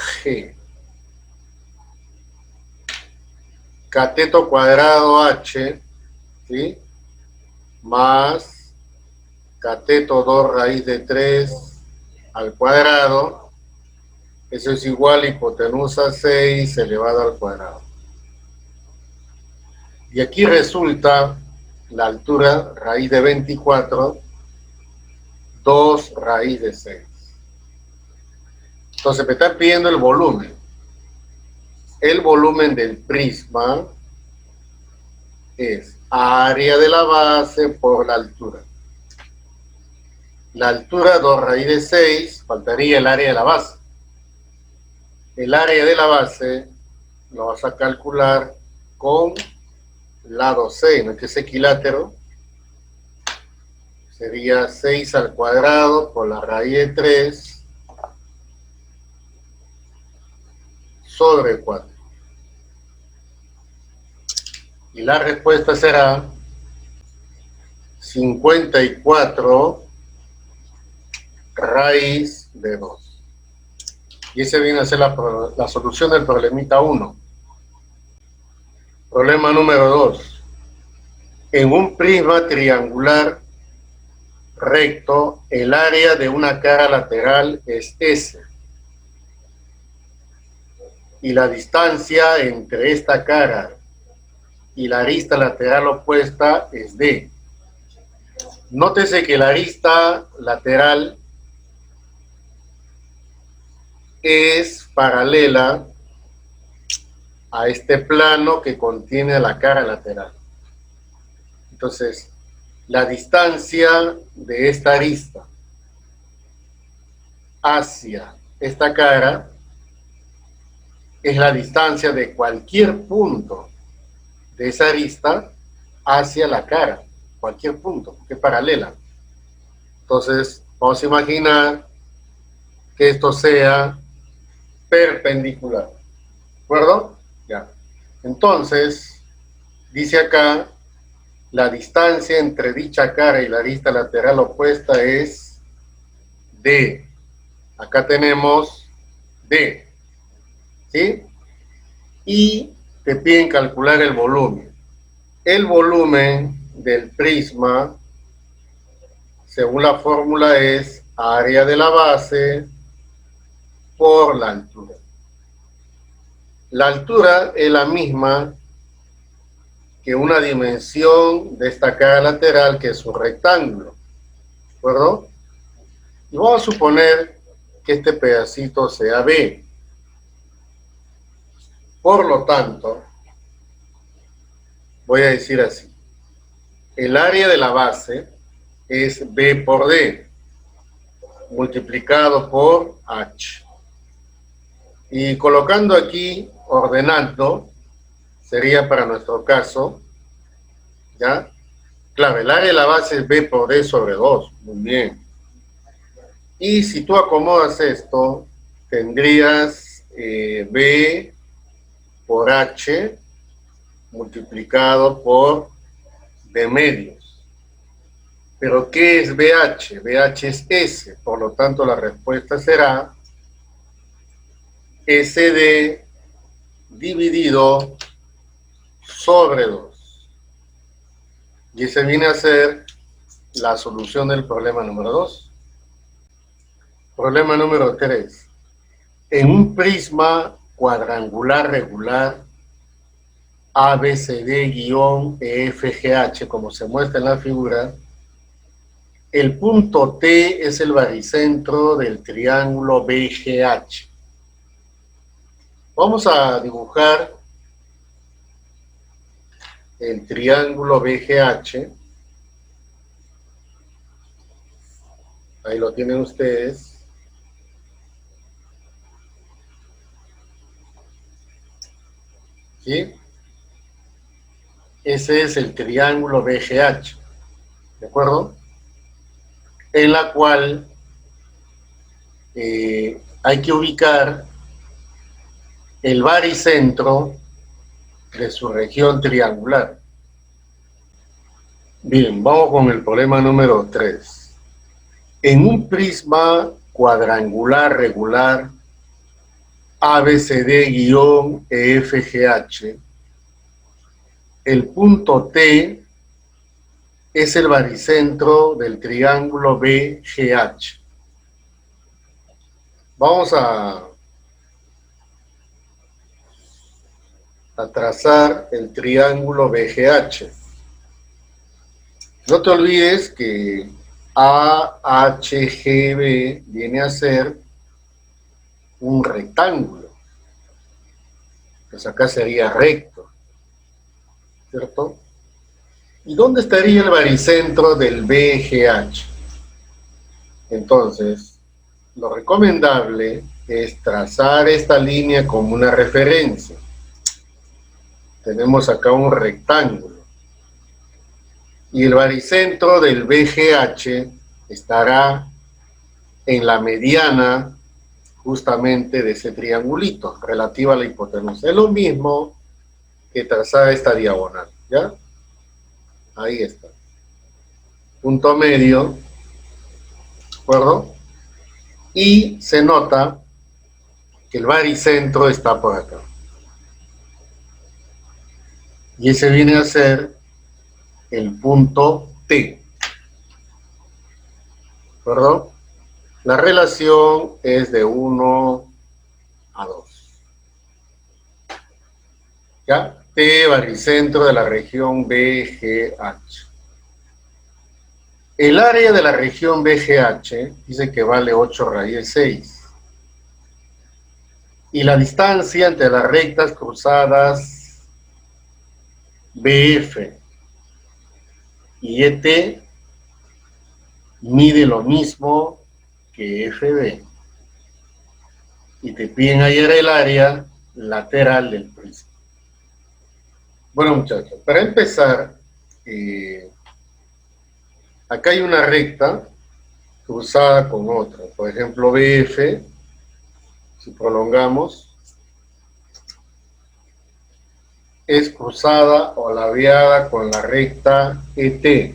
Cateto cuadrado H, ¿sí? Más cateto 2 raíz de 3 al cuadrado. Eso es igual a hipotenusa 6 elevado al cuadrado. Y aquí resulta la altura raíz de 24, 2 raíz de 6. Entonces me están pidiendo el volumen. El volumen del prisma es área de la base por la altura. La altura 2 raíz de 6, faltaría el área de la base. El área de la base lo vas a calcular con lado 6, ¿no? Que es equilátero. Sería 6 al cuadrado por la raíz de 3 sobre 4. Y la respuesta será 54 raíz de 2. Y ese viene a ser la solución del problemita 1. Problema número 2. En un prisma triangular recto, el área de una cara lateral es S. Y la distancia entre esta cara y la arista lateral opuesta es D. Nótese que la arista lateral es paralela a este plano que contiene la cara lateral. Entonces, la distancia de esta arista hacia esta cara es la distancia de cualquier punto de esa arista hacia la cara, cualquier punto, que es paralela. Entonces, vamos a imaginar que esto sea perpendicular. ¿De acuerdo? Ya. Entonces, dice acá, la distancia entre dicha cara y la arista lateral opuesta es D. Acá tenemos D. ¿Sí? Y te piden calcular el volumen. El volumen del prisma, según la fórmula, es área de la base por la altura. La altura es la misma que una dimensión de esta cara lateral, que es un rectángulo. ¿De acuerdo? Y vamos a suponer que este pedacito sea B. Por lo tanto, voy a decir así. El área de la base es B por D, multiplicado por H. Y colocando aquí, ordenando, sería para nuestro caso, ¿ya? Claro, el área de la base es B por D sobre 2, muy bien. Y si tú acomodas esto, tendrías B por H multiplicado por D medios. ¿Pero qué es BH? BH es S, por lo tanto la respuesta será SD dividido sobre 2. Y ese viene a ser la solución del problema número 2. Problema número 3. En un prisma cuadrangular regular ABCD-EFGH, como se muestra en la figura, el punto T es el baricentro del triángulo BGH. Vamos a dibujar el triángulo BGH. Ahí lo tienen ustedes. ¿Sí? Ese es el triángulo BGH. ¿De acuerdo? En la cual hay que ubicar el baricentro de su región triangular. Bien, vamos con el problema número 3. En un prisma cuadrangular regular ABCD-EFGH, el punto T es el baricentro del triángulo BGH. Vamos a trazar el triángulo BGH. No te olvides que AHGB viene a ser un rectángulo. Pues acá sería recto, ¿cierto? ¿Y dónde estaría el baricentro del BGH? Entonces, lo recomendable es trazar esta línea como una referencia. Tenemos acá un rectángulo. Y el baricentro del BGH estará en la mediana justamente de ese triangulito, relativa a la hipotenusa. Es lo mismo que trazar esta diagonal, ¿ya? Ahí está. Punto medio, ¿de acuerdo? Y se nota que el baricentro está por acá. Y ese viene a ser el punto T. ¿De acuerdo? La relación es de 1 a 2. ¿Ya? T, baricentro de la región BGH. El área de la región BGH dice que vale 8 raíz 6. Y la distancia entre las rectas cruzadas BF y ET mide lo mismo que FB. Y te piden hallar el área lateral del prisma. Bueno, muchachos, para empezar, acá hay una recta cruzada con otra. Por ejemplo, BF si prolongamos, es cruzada o labiada con la recta ET.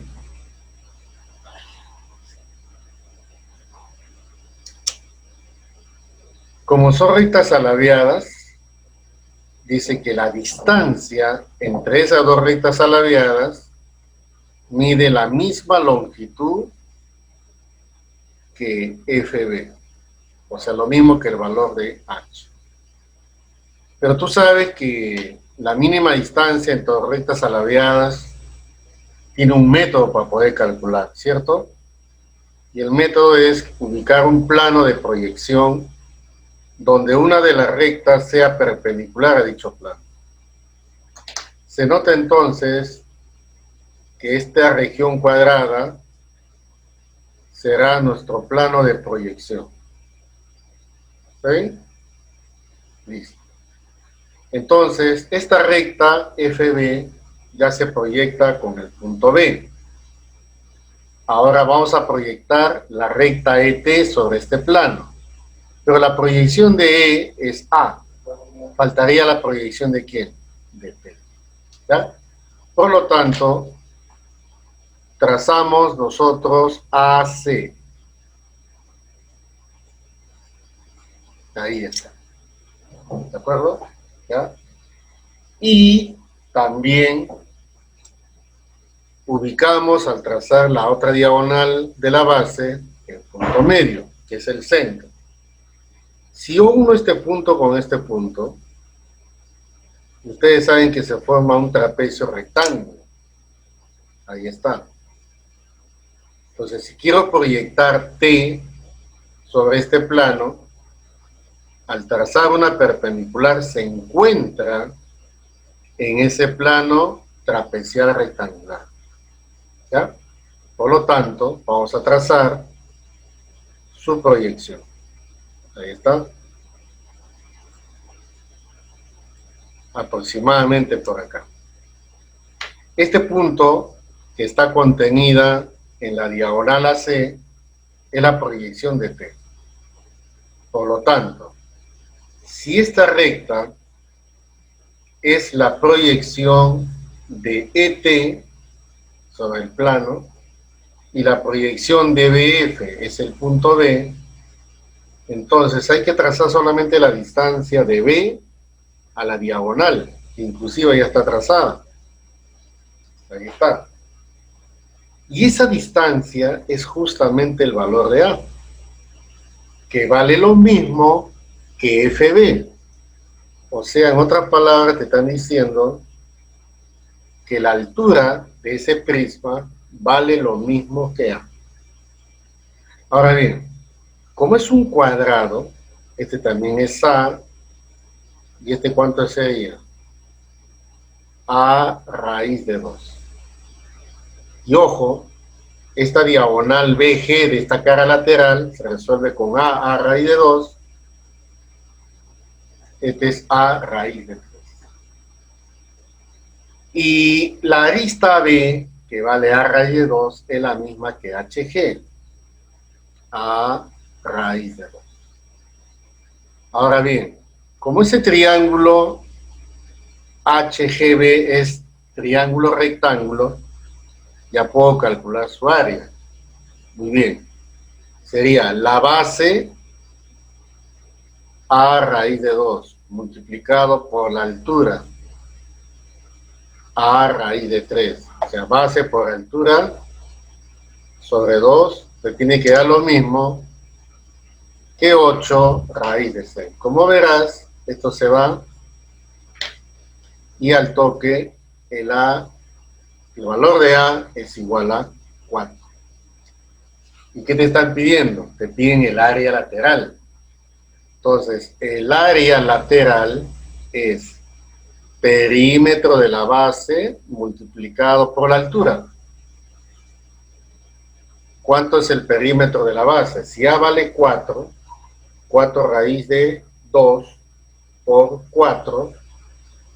Como son rectas alabeadas, dice que la distancia entre esas dos rectas alabeadas mide la misma longitud que FB, o sea, lo mismo que el valor de H. Pero tú sabes que la mínima distancia entre dos rectas alabeadas tiene un método para poder calcular, ¿cierto? Y el método es ubicar un plano de proyección donde una de las rectas sea perpendicular a dicho plano. Se nota entonces que esta región cuadrada será nuestro plano de proyección. ¿Está bien? Listo. Entonces, esta recta FB ya se proyecta con el punto B. Ahora vamos a proyectar la recta ET sobre este plano. Pero la proyección de E es A. Faltaría la proyección de ¿quién? De P. ¿Ya? Por lo tanto, trazamos nosotros AC. Ahí está. ¿De acuerdo? ¿Ya? Y también ubicamos al trazar la otra diagonal de la base el punto medio, que es el centro. Si uno este punto con este punto, ustedes saben que se forma un trapecio rectángulo. Ahí está. Entonces, si quiero proyectar T sobre este plano, al trazar una perpendicular se encuentra en ese plano trapezial rectangular. ¿Ya? Por lo tanto, vamos a trazar su proyección. Ahí está. Aproximadamente por acá. Este punto que está contenida en la diagonal AC es la proyección de T. Por lo tanto, si esta recta es la proyección de ET sobre el plano y la proyección de BF es el punto B, entonces hay que trazar solamente la distancia de B a la diagonal, que inclusive ya está trazada. Ahí está. Y esa distancia es justamente el valor de A, que vale lo mismo que FB. O sea, en otras palabras, te están diciendo que la altura de ese prisma vale lo mismo que A. Ahora bien, como es un cuadrado, este también es A, y este ¿cuánto sería? A raíz de 2. Y ojo, esta diagonal BG de esta cara lateral se resuelve con A raíz de 2. Este es A raíz de 3. Y la arista B, que vale A raíz de 2, es la misma que HG. A raíz de 2. Ahora bien, como ese triángulo HGB es triángulo rectángulo, ya puedo calcular su área. Muy bien. Sería la base A raíz de 2 multiplicado por la altura A raíz de 3. O sea, base por altura sobre 2 te tiene que dar lo mismo que 8 raíz de 6. Como verás, esto se va y al toque el valor de A es igual a 4. ¿Y qué te están pidiendo? Te piden el área lateral. Entonces, el área lateral es perímetro de la base multiplicado por la altura. ¿Cuánto es el perímetro de la base? Si A vale 4, 4 raíz de 2 por 4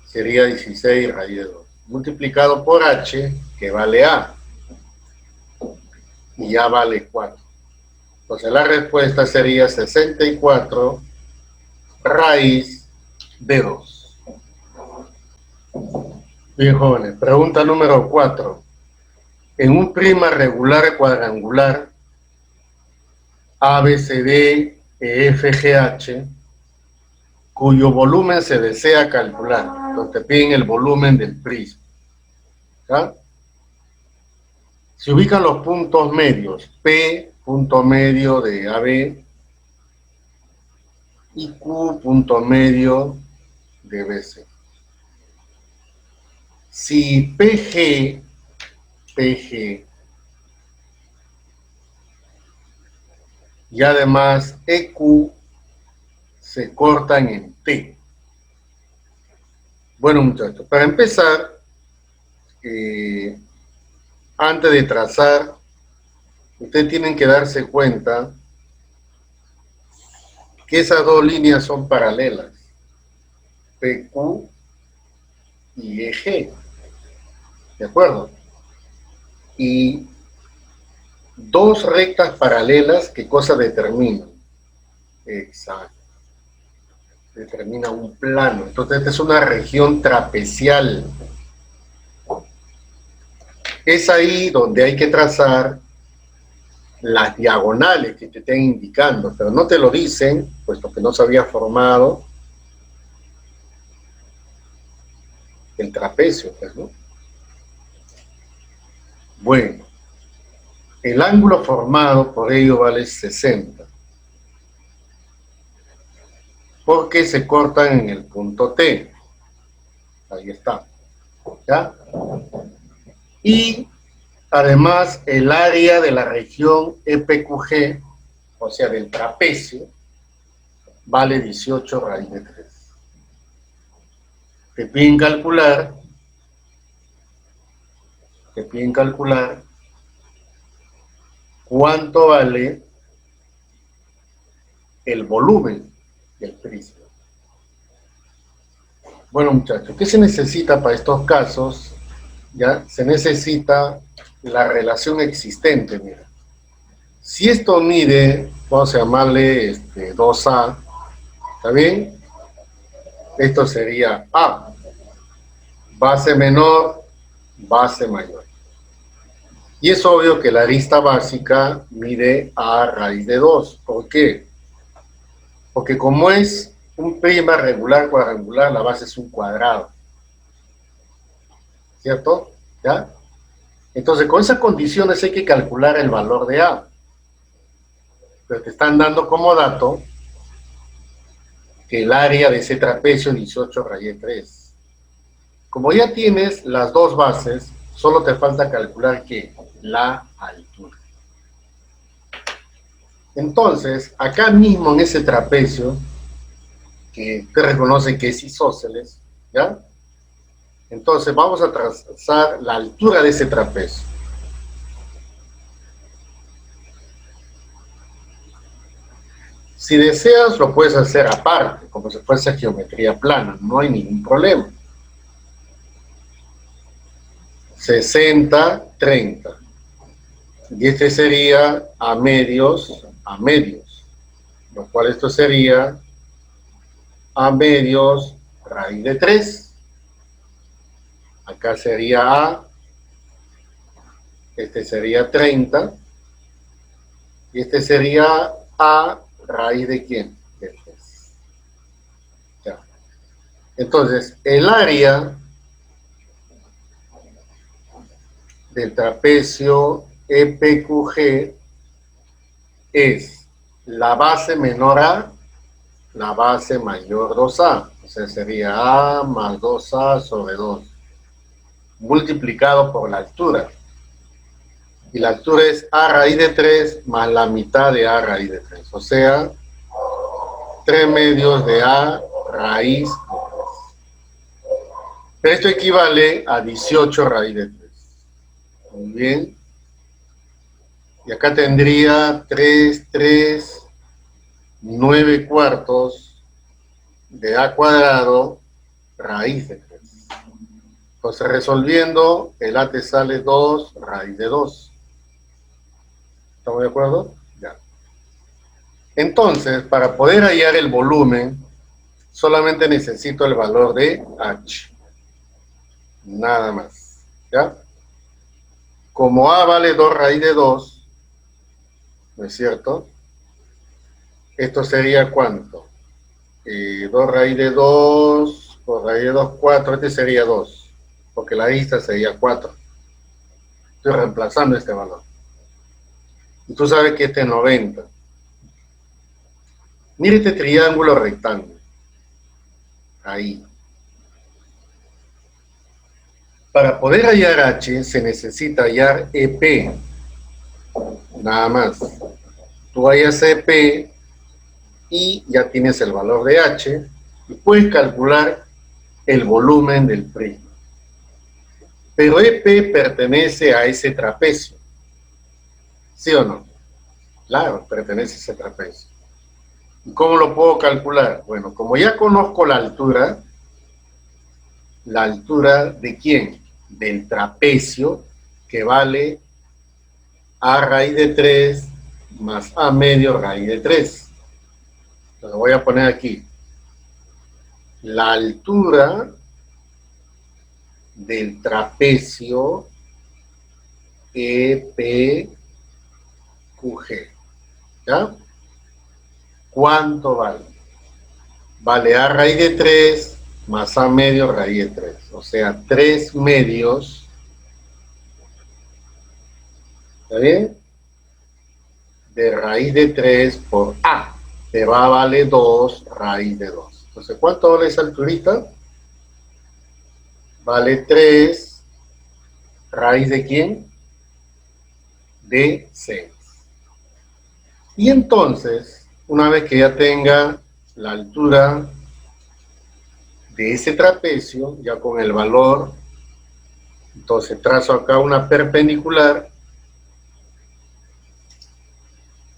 sería 16 raíz de 2. Multiplicado por H, que vale A. Y ya vale 4. Entonces la respuesta sería 64 raíz de 2. Bien, jóvenes, pregunta número 4. En un prisma regular cuadrangular ABCD EFGH, cuyo volumen se desea calcular. Entonces te piden el volumen del prisma. ¿Ya? Se ubican los puntos medios, P, punto medio de AB, y Q, punto medio de BC. Si PG y además EQ se cortan en T. Bueno, muchachos, para empezar, antes de trazar, ustedes tienen que darse cuenta que esas dos líneas son paralelas, PQ y EG, ¿de acuerdo? Y dos rectas paralelas, ¿qué cosa determinan? Exacto. Determina un plano. Entonces, esta es una región trapezial. Es ahí donde hay que trazar las diagonales que te estén indicando, pero no te lo dicen, puesto que no se había formado el trapecio, pues, ¿no? Bueno, el ángulo formado por ello vale 60. Porque se cortan en el punto T. Ahí está. ¿Ya? Y además el área de la región EPQG, o sea, del trapecio, vale 18 raíz de 3. Te piden calcular cuánto vale el volumen del prisma. Bueno, muchachos, ¿qué se necesita para estos casos? Ya se necesita la relación existente, mira. Si esto mide, vamos a llamarle 2A, ¿está bien? Esto sería A, base menor, base mayor. Y es obvio que la arista básica mide A raíz de 2. ¿Por qué? Porque como es un prisma regular cuadrangular, la base es un cuadrado. ¿Cierto? ¿Ya? Entonces, con esas condiciones hay que calcular el valor de A. Pero te están dando como dato que el área de ese trapecio es 18 raíz de 3. Como ya tienes las dos bases, solo te falta calcular ¿qué? La altura. Entonces, acá mismo en ese trapecio, que te reconoce que es isósceles, ¿ya? Entonces vamos a trazar la altura de ese trapecio. Si deseas, lo puedes hacer aparte, como si fuese geometría plana, no hay ningún problema. 60, 30. Y este sería a medios, lo cual esto sería a medios raíz de 3. Acá sería A, este sería 30, y este sería A raíz de ¿quién? De 3. Ya. Entonces, el área del trapecio EPQG es la base menor A, la base mayor 2A. O sea, sería A más 2A sobre 2, multiplicado por la altura. Y la altura es A raíz de 3 más la mitad de A raíz de 3. O sea, 3 medios de A raíz de 3. Pero esto equivale a 18 raíz de 3. Muy bien. Y acá tendría 3, 9 cuartos de A cuadrado raíz de 3. Entonces, resolviendo, el A te sale 2 raíz de 2. ¿Estamos de acuerdo? Ya. Entonces, para poder hallar el volumen, solamente necesito el valor de H. Nada más. ¿Ya? Como A vale 2 raíz de 2, ¿no es cierto? Esto sería ¿cuánto? 2 raíz de 2 por raíz de 2, 4. Este sería 2, porque la lista sería 4. Estoy reemplazando este valor. Y tú sabes que este es 90. Mira este triángulo rectángulo. Ahí. Para poder hallar H se necesita hallar EP. Nada más. Tú hallas EP y ya tienes el valor de H y puedes calcular el volumen del prisma. Pero EP pertenece a ese trapecio. ¿Sí o no? Claro, pertenece a ese trapecio. ¿Y cómo lo puedo calcular? Bueno, como ya conozco ¿la altura de quién? Del trapecio, que vale A raíz de 3 más A medio raíz de 3. Lo voy a poner aquí. La altura del trapecio EPQG. ¿Ya? ¿Cuánto vale? Vale A raíz de 3 más A medio raíz de 3. O sea, 3 medios. ¿Está bien? De raíz de 3 por A. Pero A vale 2 raíz de 2. Entonces, ¿cuánto vale esa alturita? Vale 3 raíz de ¿quién? De 6. Y entonces, una vez que ya tenga la altura de ese trapecio, ya con el valor, entonces trazo acá una perpendicular.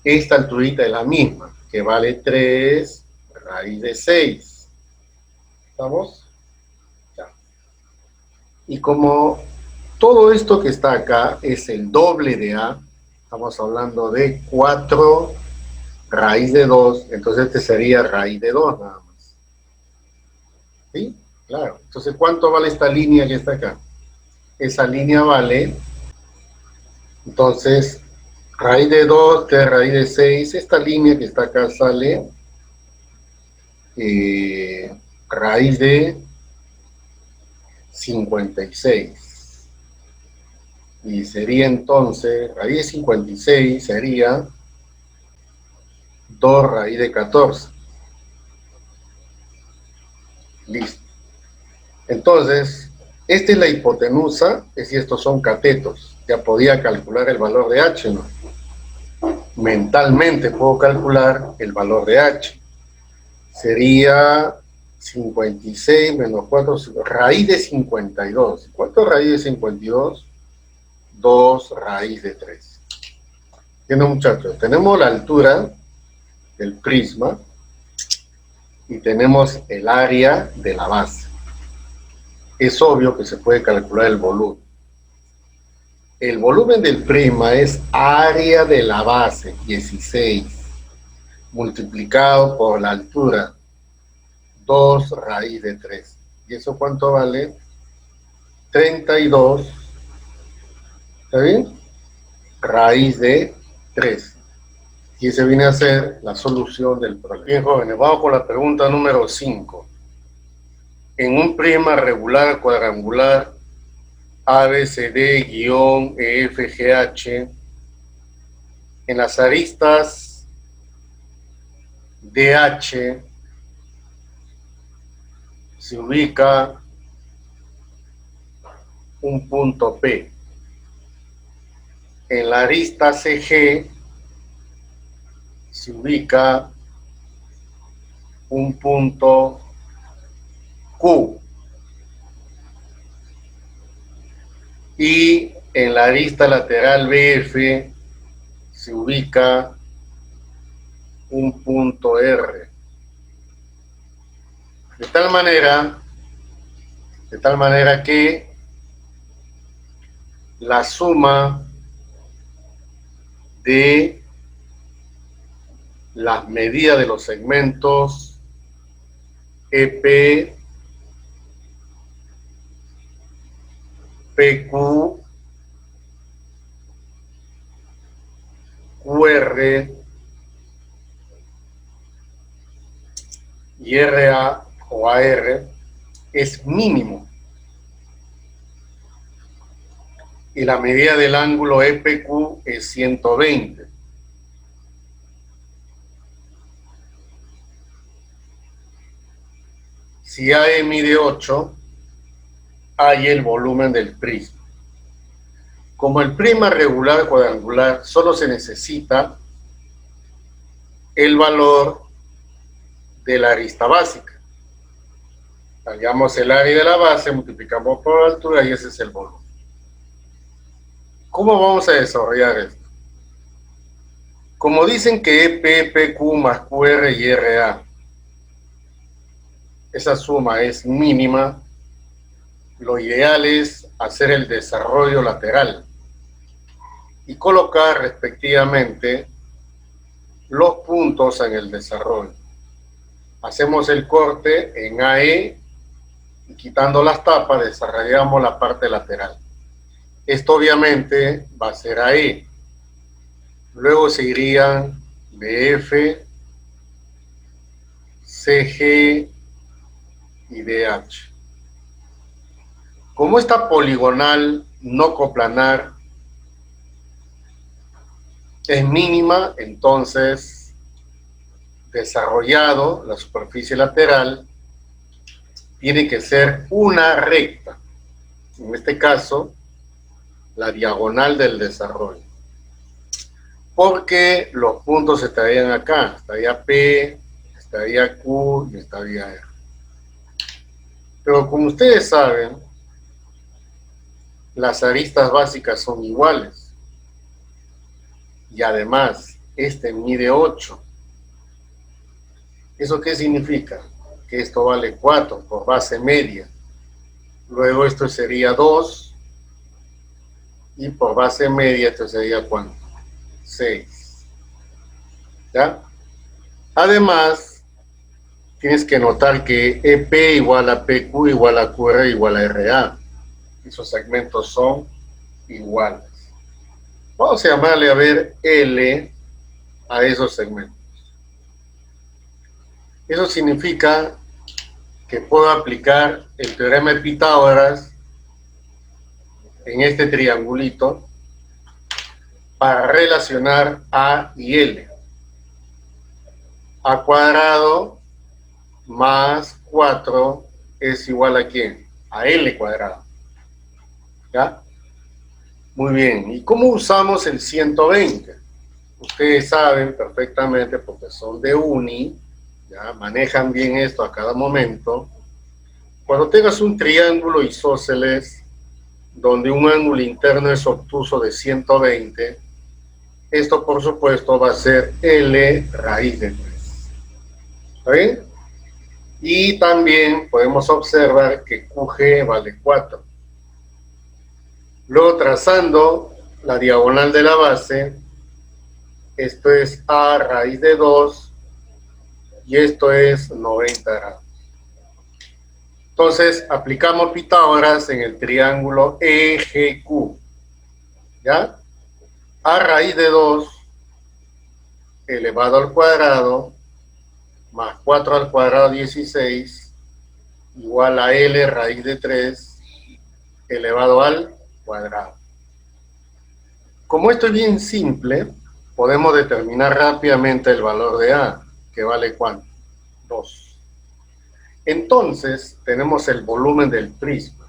Esta alturita es la misma, que vale 3 raíz de 6. ¿Estamos? Ya. Y como todo esto que está acá es el doble de A, estamos hablando de 4 raíz de 2, entonces este sería raíz de 2 nada más. ¿Sí? Claro. Entonces, ¿cuánto vale esta línea que está acá? Esa línea vale, entonces, raíz de 2, que es raíz de 6. Esta línea que está acá sale raíz de 56. Y sería entonces, raíz de 56 sería 2 raíz de 14. Listo. Entonces, esta es la hipotenusa, es decir, estos son catetos. Ya podía calcular el valor de H, ¿no? Mentalmente puedo calcular el valor de H. Sería 56 menos 4, raíz de 52. ¿Cuánto es raíz de 52? 2 raíz de 3. ¿Entienden, muchachos? Tenemos la altura del prisma y tenemos el área de la base. Es obvio que se puede calcular el volumen. El volumen del prisma es área de la base, 16, multiplicado por la altura, 2 raíz de 3. ¿Y eso cuánto vale? 32, ¿está bien? Raíz de 3. Y ese viene a ser la solución del problema. Bien, jóvenes, vamos con la pregunta número 5. En un prisma regular cuadrangular ABCD-EFGH, en las aristas DH se ubica un punto P. En la arista CG se ubica un punto Q. Y en la arista lateral BF se ubica un punto R. De tal manera que la suma de las medidas de los segmentos EP, PQ, QR y RA o AR es mínimo. Y la medida del ángulo EPQ es 120. Si AE mide 8, hay el volumen del prisma. Como el prisma regular cuadrangular solo se necesita el valor de la arista básica. Hallamos el área de la base, multiplicamos por la altura y ese es el volumen. ¿Cómo vamos a desarrollar esto? Como dicen que EP, PQ más QR y RA, esa suma es mínima, lo ideal es hacer el desarrollo lateral y colocar respectivamente los puntos en el desarrollo. Hacemos el corte en AE y quitando las tapas desarrollamos la parte lateral. Esto obviamente va a ser AE. Luego seguirían BF, CG y DH. Como esta poligonal no coplanar es mínima, entonces desarrollado la superficie lateral tiene que ser una recta. En este caso, la diagonal del desarrollo. Porque los puntos estarían acá, estaría P, estaría Q y estaría R. Pero como ustedes saben, las aristas básicas son iguales. Y además, este mide 8. ¿Eso qué significa? Que esto vale 4 por base media. Luego esto sería 2. Y por base media esto sería ¿cuánto? 6. ¿Ya? Además, tienes que notar que EP igual a PQ igual a QR igual a RA. Esos segmentos son iguales. Vamos a llamarle a ver L a esos segmentos. Eso significa que puedo aplicar el teorema de Pitágoras en este triangulito para relacionar A y L. A cuadrado más 4 es igual a ¿quién? A L cuadrado. ¿Ya? Muy bien. ¿Y cómo usamos el 120? Ustedes saben perfectamente, porque son de uni, ya manejan bien esto a cada momento. Cuando tengas un triángulo isósceles donde un ángulo interno es obtuso de 120, esto por supuesto va a ser L raíz de 3. ¿Está bien? Y también podemos observar que QG vale 4. Luego trazando la diagonal de la base, esto es A raíz de 2 y esto es 90 grados. Entonces aplicamos Pitágoras en el triángulo EGQ. ¿Ya? A raíz de 2 elevado al cuadrado más 4 al cuadrado 16 igual a L raíz de 3 elevado al cuadrado. Como esto es bien simple, podemos determinar rápidamente el valor de A, que vale ¿cuánto? 2. Entonces, tenemos el volumen del prisma.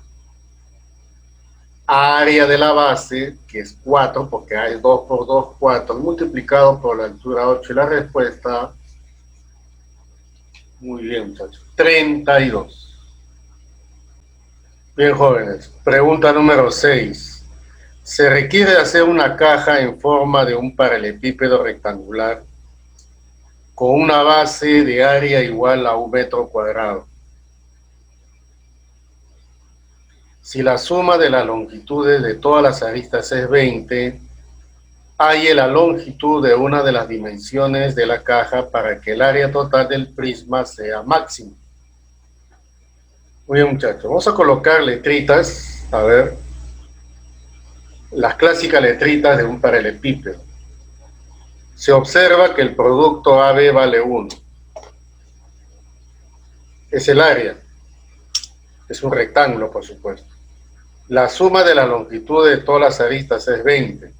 Área de la base, que es 4, porque A es 2 por 2, 4, multiplicado por la altura 8 y la respuesta, muy bien muchachos, 32. Bien jóvenes, pregunta número 6. Se requiere hacer una caja en forma de un paralelepípedo rectangular con una base de área igual a 1 metro cuadrado. Si la suma de las longitudes de todas las aristas es 20, halle la longitud de una de las dimensiones de la caja para que el área total del prisma sea máximo. Muy bien, muchachos. Vamos a colocar letritas, a ver, las clásicas letritas de un paralelepípedo. Se observa que el producto AB vale 1. Es el área. Es un rectángulo, por supuesto. La suma de la longitud de todas las aristas es 20.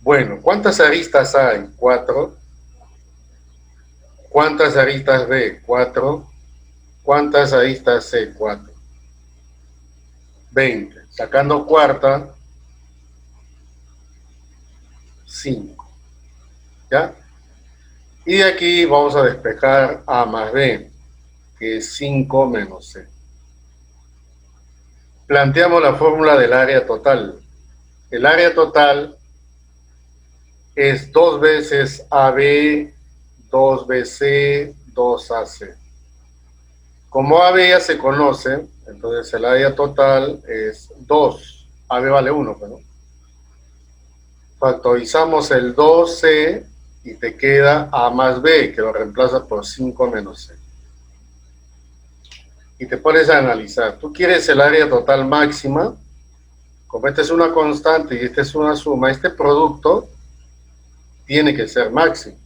Bueno, ¿cuántas aristas hay? 4. ¿Cuántas aristas B? 4. ¿Cuántas aristas C? 4. 20. Sacando cuarta, 5. ¿Ya? Y de aquí vamos a despejar A más B, que es 5 menos C. Planteamos la fórmula del área total. El área total es 2 veces AB, 2 BC, 2 AC. Como AB ya se conoce, entonces el área total es 2. AB vale 1, ¿no? Factorizamos el 2C y te queda A más B, que lo reemplaza por 5 menos C. Y te pones a analizar. Tú quieres el área total máxima, como esta es una constante y esta es una suma, este producto tiene que ser máximo.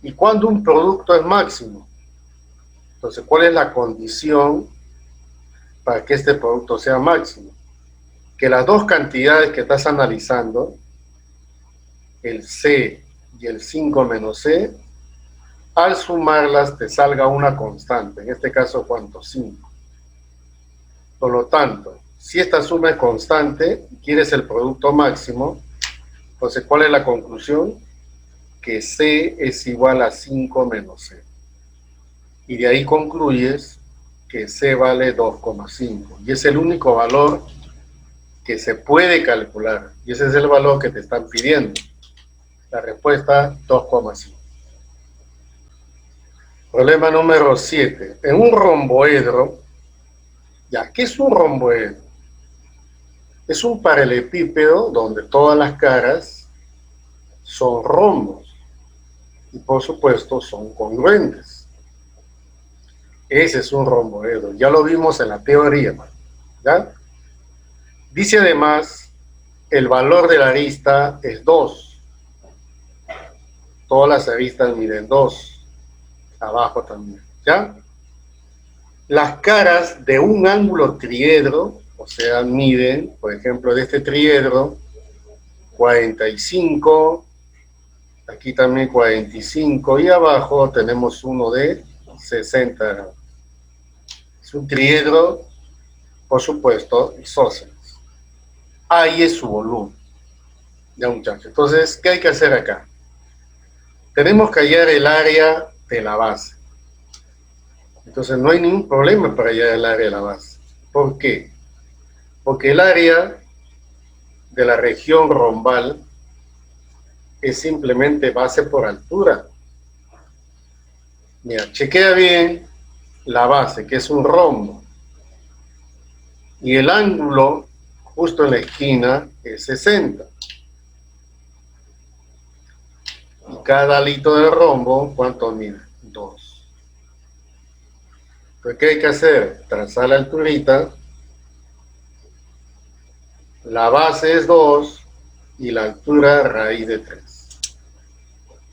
¿Y cuándo un producto es máximo? Entonces, ¿cuál es la condición para que este producto sea máximo? Que las dos cantidades que estás analizando, el C y el 5 menos C, al sumarlas te salga una constante. En este caso, ¿cuánto? 5. Por lo tanto, si esta suma es constante y quieres el producto máximo, entonces, ¿cuál es la conclusión? Que C es igual a 5 menos C. Y de ahí concluyes que C vale 2,5. Y es el único valor que se puede calcular. Y ese es el valor que te están pidiendo. La respuesta, 2,5. Problema número 7. En un romboedro, ya, ¿qué es un romboedro? Es un paralelepípedo donde todas las caras son rombos. Y por supuesto son congruentes. Ese es un romboedro. Ya lo vimos en la teoría, ¿ya? Dice además, el valor de la arista es 2. Todas las aristas miden 2. Abajo también, ¿ya? Las caras de un ángulo triedro, o sea, miden, por ejemplo, de este triedro, 45, aquí también 45, y abajo tenemos uno de 60 grados. Es un triedro, por supuesto, isósceles. Ahí es su volumen. Ya, muchachos. Entonces, ¿qué hay que hacer acá? Tenemos que hallar el área de la base. Entonces, no hay ningún problema para hallar el área de la base. ¿Por qué? Porque el área de la región rombal es simplemente base por altura. Mira, chequea bien la base, que es un rombo. Y el ángulo justo en la esquina es 60. Y cada alito del rombo, ¿cuánto mide? 2. Entonces, ¿qué hay que hacer? Trazar la alturita. La base es 2 y la altura raíz de 3.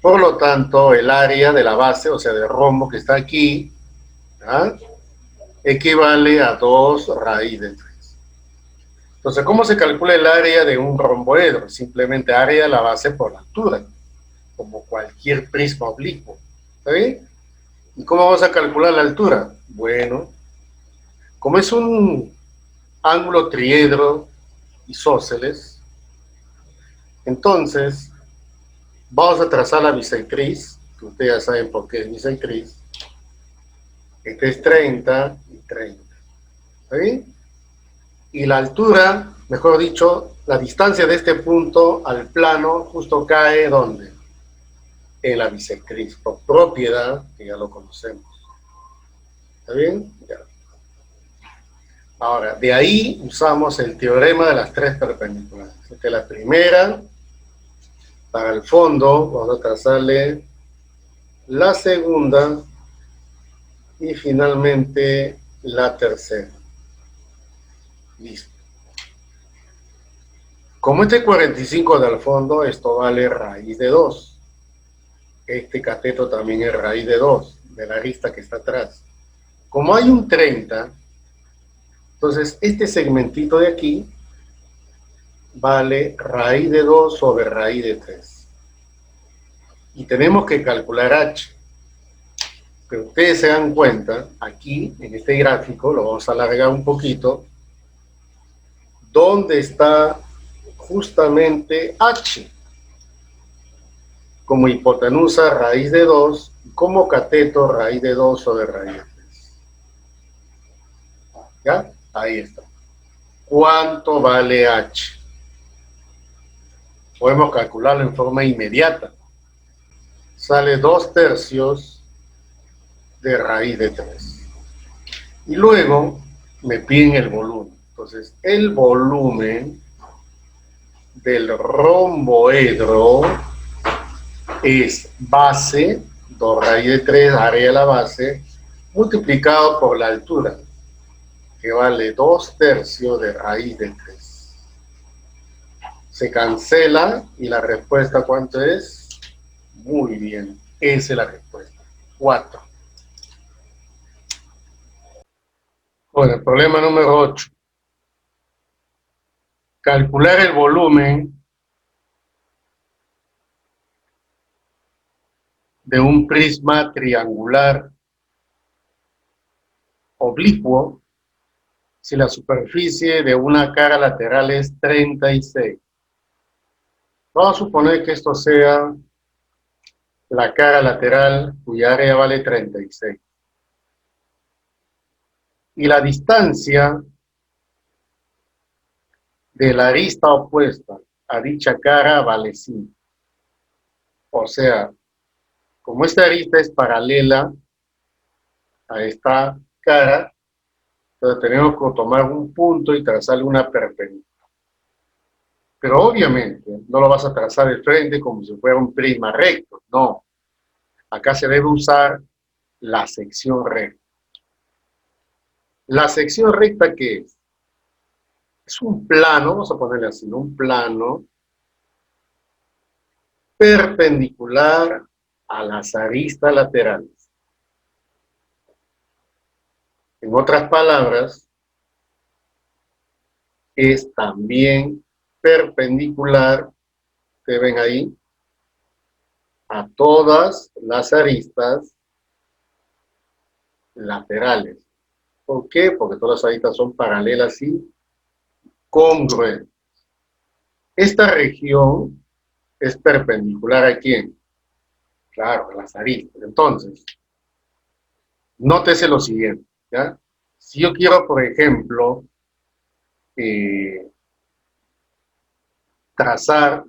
Por lo tanto, el área de la base, o sea, del rombo que está aquí, ¿ah?, equivale a 2 raíz de 3. Entonces, ¿cómo se calcula el área de un romboedro? Simplemente área de la base por la altura, como cualquier prisma oblicuo. ¿Está bien? ¿Y cómo vamos a calcular la altura? Bueno, como es un ángulo triedro isósceles, entonces vamos a trazar la bisectriz, que ustedes ya saben por qué es bisectriz. Este es 30 y 30. ¿Está bien? Y la altura, mejor dicho, la distancia de este punto al plano justo cae ¿dónde? En la bisectriz, por propiedad, que ya lo conocemos. ¿Está bien? Ya. Ahora, de ahí usamos el teorema de las tres perpendiculares. Esta es la primera. Para el fondo, vamos a trazarle la segunda, y finalmente la tercera. Listo. Como este 45 del fondo, esto vale raíz de 2. Este cateto también es raíz de 2, de la arista que está atrás. Como hay un 30, entonces este segmentito de aquí vale raíz de 2 sobre raíz de 3. Y tenemos que calcular h. Pero ustedes se dan cuenta, aquí en este gráfico, lo vamos a alargar un poquito, ¿dónde está justamente h? Como hipotenusa raíz de 2, como cateto raíz de 2 sobre raíz de 3. ¿Ya? Ahí está. ¿Cuánto vale h? Podemos calcularlo en forma inmediata. Sale 2/3 de raíz de 3. Y luego me piden el volumen. Entonces, el volumen del romboedro es base, 2 raíz de 3, área de la base, multiplicado por la altura, que vale 2/3 de raíz de 3. Se cancela y la respuesta, ¿cuánto es? Muy bien, esa es la respuesta, 4. Bueno, el problema número 8. Calcular el volumen de un prisma triangular oblicuo si la superficie de una cara lateral es 36. Vamos a suponer que esto sea la cara lateral cuya área vale 36. Y la distancia de la arista opuesta a dicha cara vale 5. O sea, como esta arista es paralela a esta cara, entonces tenemos que tomar un punto y trazarle una perpendicular. Pero obviamente no lo vas a trazar de frente como si fuera un prisma recto, no. Acá se debe usar la sección recta. ¿La sección recta qué es? Es un plano, vamos a ponerle así, un plano perpendicular a las aristas laterales. En otras palabras, es también perpendicular, que ven ahí, a todas las aristas laterales. ¿Por qué? Porque todas las aristas son paralelas y congruentes. Esta región es perpendicular ¿a quién? Claro, a las aristas. Entonces, nótese lo siguiente, ¿ya? Si yo quiero, por ejemplo, trazar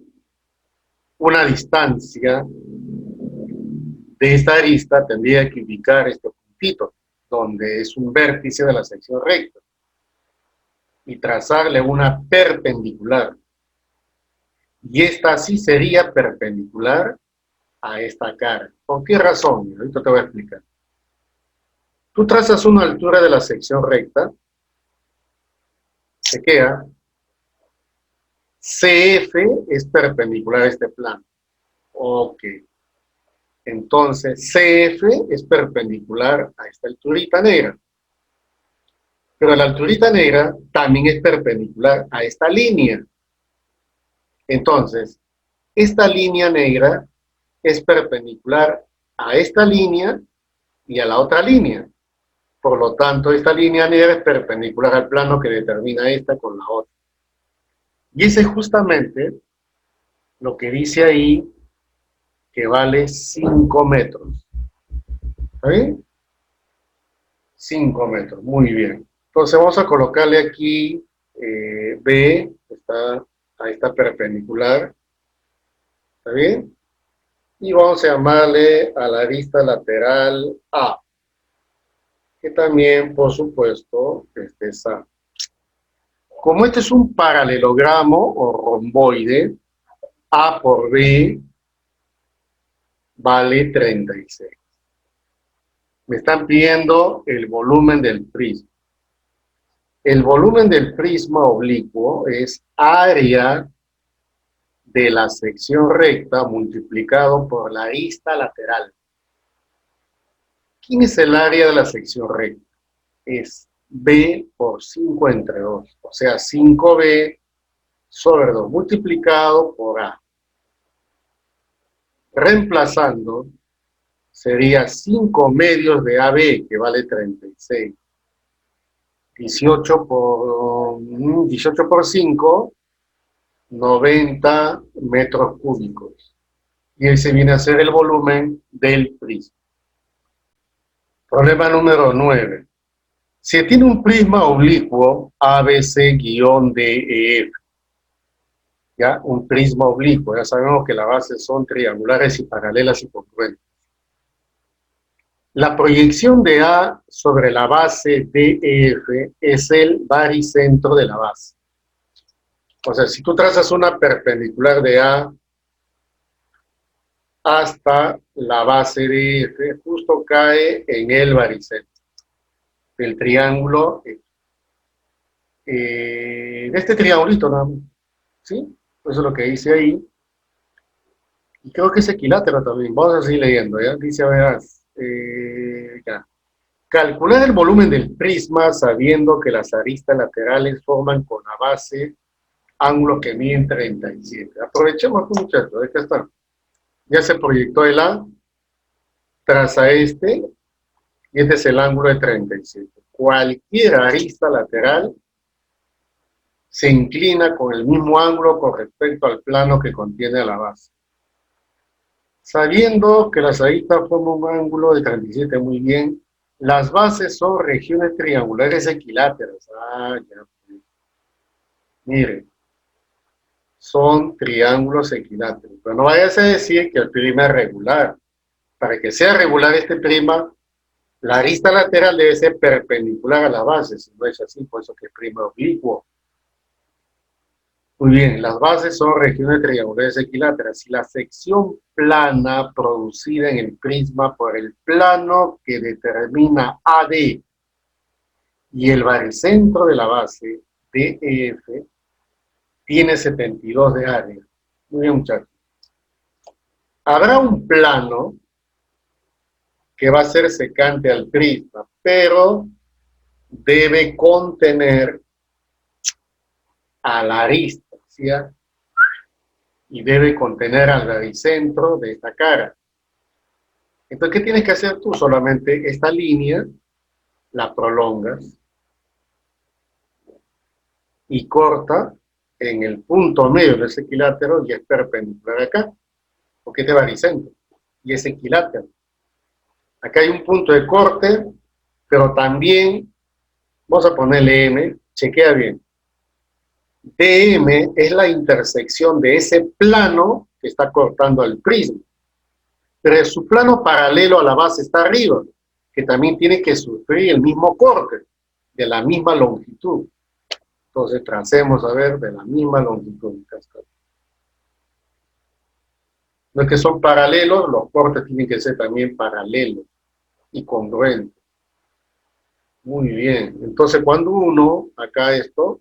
una distancia de esta arista, tendría que ubicar este puntito, donde es un vértice de la sección recta, y trazarle una perpendicular. Y esta sí sería perpendicular a esta cara. ¿Por qué razón? Ahorita te voy a explicar. Tú trazas una altura de la sección recta, se queda, CF es perpendicular a este plano. Ok. Entonces, CF es perpendicular a esta alturita negra. Pero la alturita negra también es perpendicular a esta línea. Entonces, esta línea negra es perpendicular a esta línea y a la otra línea. Por lo tanto, esta línea negra es perpendicular al plano que determina esta con la otra. Y ese es justamente lo que dice ahí que vale 5 metros. ¿Está bien? 5 metros, muy bien. Entonces vamos a colocarle aquí B, ahí está perpendicular. ¿Está bien? Y vamos a llamarle a la arista lateral A, que también, por supuesto, es A. Como este es un paralelogramo o romboide, A por B vale 36. Me están pidiendo el volumen del prisma. El volumen del prisma oblicuo es área de la sección recta multiplicado por la arista lateral. ¿Quién es el área de la sección recta? Es B por 5 entre 2, o sea, 5B sobre 2 multiplicado por A. Reemplazando, sería 5 medios de AB, que vale 36. 18 por 5, 90 metros cúbicos. Y ese viene a ser el volumen del prisma. Problema número 9. Si tiene un prisma oblicuo ABC-DEF, ¿ya? Un prisma oblicuo, ya sabemos que las bases son triangulares y paralelas y congruentes. La proyección de A sobre la base DEF es el baricentro de la base. O sea, si tú trazas una perpendicular de A hasta la base DEF, justo cae en el baricentro del triángulo, de este triangulito, ¿no? ¿Sí? Eso es lo que dice ahí. Y creo que es equilátero también. Vamos a seguir leyendo, ¿ya? Dice, a ver, ya. Calcular el volumen del prisma sabiendo que las aristas laterales forman con la base ángulos que miden 37. Aprovechemos, muchachos, acá está. Ya se proyectó el A, traza este, y este es el ángulo de 37. Cualquier arista lateral se inclina con el mismo ángulo con respecto al plano que contiene la base. Sabiendo que las aristas forman un ángulo de 37, muy bien, las bases son regiones triangulares equiláteras. Ah, ya. Miren, son triángulos equiláteros. Pero no vayas a decir que el prisma es regular. Para que sea regular este prisma, la arista lateral debe ser perpendicular a la base. Si no es así, por eso que es prisma oblicuo. Muy bien, las bases son regiones triangulares equiláteras. Si la sección plana producida en el prisma por el plano que determina AD y el baricentro de la base DEF tiene 72 de área. Muy bien, muchachos. Habrá un plano que va a ser secante al prisma, pero debe contener a la arista, ¿sí? Y debe contener al baricentro de esta cara. Entonces, ¿qué tienes que hacer tú? Solamente esta línea la prolongas y corta en el punto medio de ese equilátero y es perpendicular acá, porque este baricentro y es equilátero. Acá hay un punto de corte, pero también vamos a ponerle M, chequea bien. DM es la intersección de ese plano que está cortando al prisma. Pero su plano paralelo a la base está arriba, que también tiene que sufrir el mismo corte, de la misma longitud. Entonces tracemos, a ver, de la misma longitud. No es que son paralelos, los cortes tienen que ser también paralelos y congruentes. Muy bien. Entonces cuando uno, acá esto,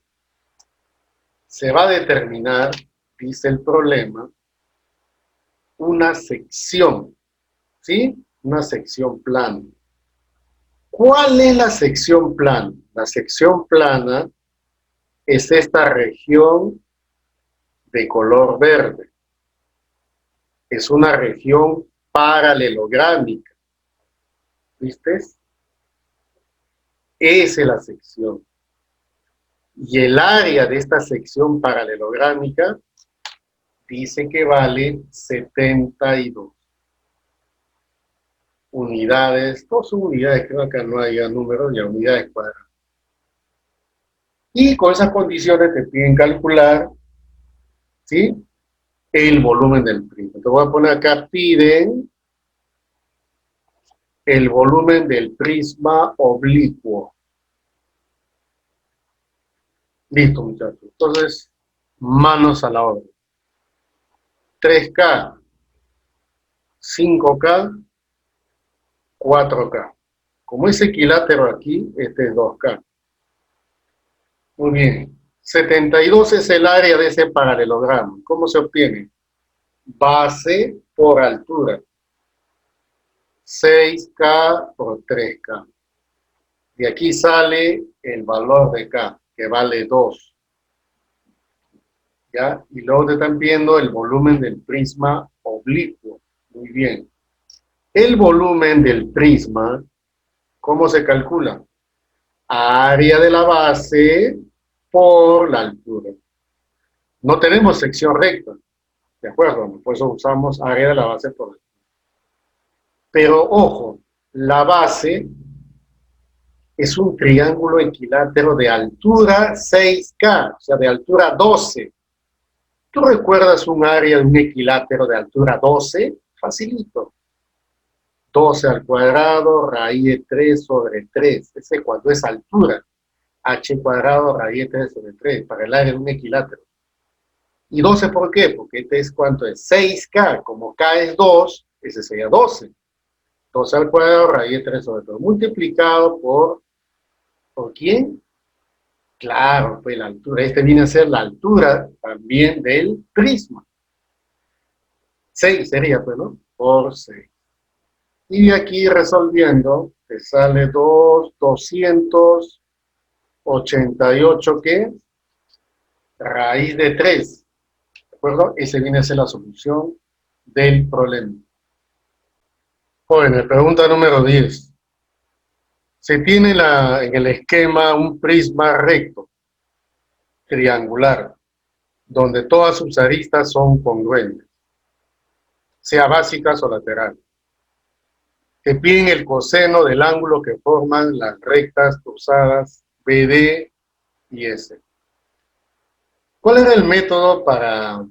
se va a determinar, dice el problema, una sección, ¿sí? Una sección plana. ¿Cuál es la sección plana? La sección plana es esta región de color verde. Es una región paralelográmica. ¿Viste? Esa es la sección. Y el área de esta sección paralelográmica dice que vale 72 unidades. Todas son unidades, creo que acá no haya números, ya unidades cuadradas. Y con esas condiciones te piden calcular, ¿sí?, el volumen del prisma. Te voy a poner acá, piden el volumen del prisma oblicuo. Listo, muchachos. Entonces, manos a la obra. 3K, 5K, 4K. Como es equilátero aquí, este es 2K. Muy bien. 72 es el área de ese paralelogramo. ¿Cómo se obtiene? Base por altura. 6K por 3K. De aquí sale el valor de K, que vale 2. ¿Ya? Y luego te están viendo el volumen del prisma oblicuo. Muy bien. El volumen del prisma, ¿cómo se calcula? Área de la base por la altura. No tenemos sección recta, ¿de acuerdo? Por eso usamos área de la base por la altura. Pero ojo, la base es un triángulo equilátero de altura 6K, o sea, de altura 12. ¿Tú recuerdas un área de un equilátero de altura 12? Facilito. 12 al cuadrado, raíz de 3 sobre 3. Ese cuando es altura. H cuadrado, raíz de 3 sobre 3, para el área de un equilátero. ¿Y 12 por qué? Porque este es ¿cuánto es? 6K. Como K es 2, ese sería 12. 12 al cuadrado, raíz de 3 sobre 3. Multiplicado ¿por quién? Claro, pues la altura. Este viene a ser la altura también del prisma. 6 sería, pues, ¿no? Por 6. Y de aquí resolviendo, te sale 288, ¿qué? Raíz de 3. ¿De acuerdo? Ese viene a ser la solución del problema. Jóvenes, pregunta número 10. Se tiene en el esquema un prisma recto, triangular, donde todas sus aristas son congruentes, sea básicas o laterales. Que piden el coseno del ángulo que forman las rectas cruzadas BD y S. ¿Cuál era el método para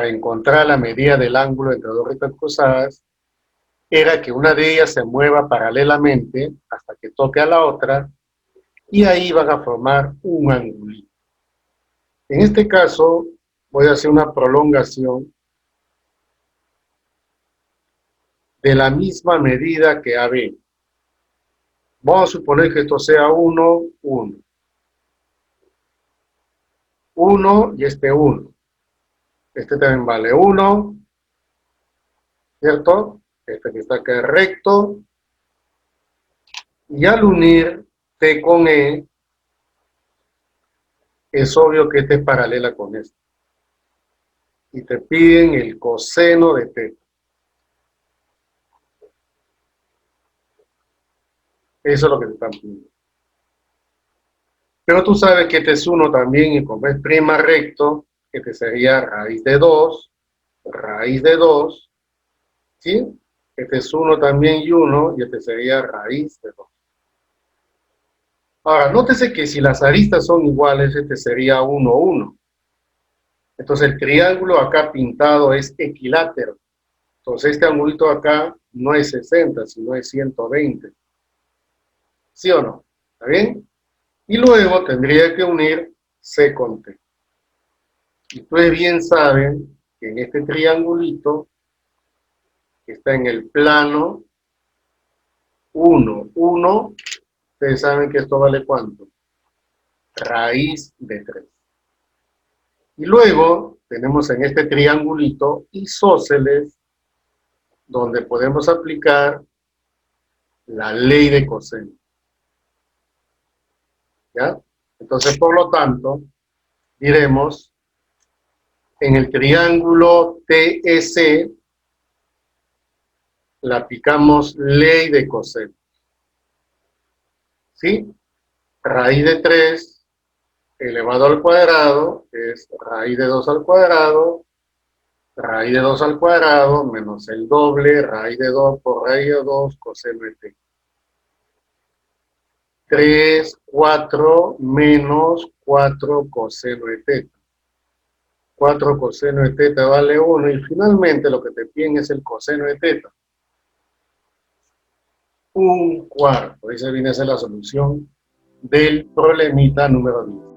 encontrar la medida del ángulo entre dos rectas cruzadas? Era que una de ellas se mueva paralelamente hasta que toque a la otra y ahí van a formar un ángulo. En este caso voy a hacer una prolongación de la misma medida que AB. Vamos a suponer que esto sea 1, 1. 1 y este 1. Este también vale 1, ¿cierto? Este que está acá es recto. Y al unir T con E, es obvio que este es paralela con este. Y te piden el coseno de T. Eso es lo que te están pidiendo. Pero tú sabes que este es 1 también, y como es prima recto, este sería raíz de 2, ¿sí? Este es 1 también y 1, y este sería raíz de 2. Ahora, nótese que si las aristas son iguales, este sería 1, 1. Entonces el triángulo acá pintado es equilátero. Entonces este angulito acá no es 60, sino es 120. ¿Sí o no? ¿Está bien? Y luego tendría que unir C con T. Y ustedes bien saben que en este triangulito que está en el plano 1, 1, ustedes saben que esto vale ¿cuánto? Raíz de 3. Y luego tenemos en este triangulito isósceles, donde podemos aplicar la ley de coseno. ¿Ya? Entonces, por lo tanto, diremos, en el triángulo TEC, le aplicamos ley de coseno. ¿Sí? Raíz de 3 elevado al cuadrado es raíz de 2 al cuadrado, raíz de 2 al cuadrado menos el doble, raíz de 2 por raíz de 2, coseno de t. 3, 4 menos 4 coseno de teta. 4 coseno de teta vale 1 y finalmente lo que te piden es el coseno de teta. 1/4. Esa viene a ser la solución del problemita número 10.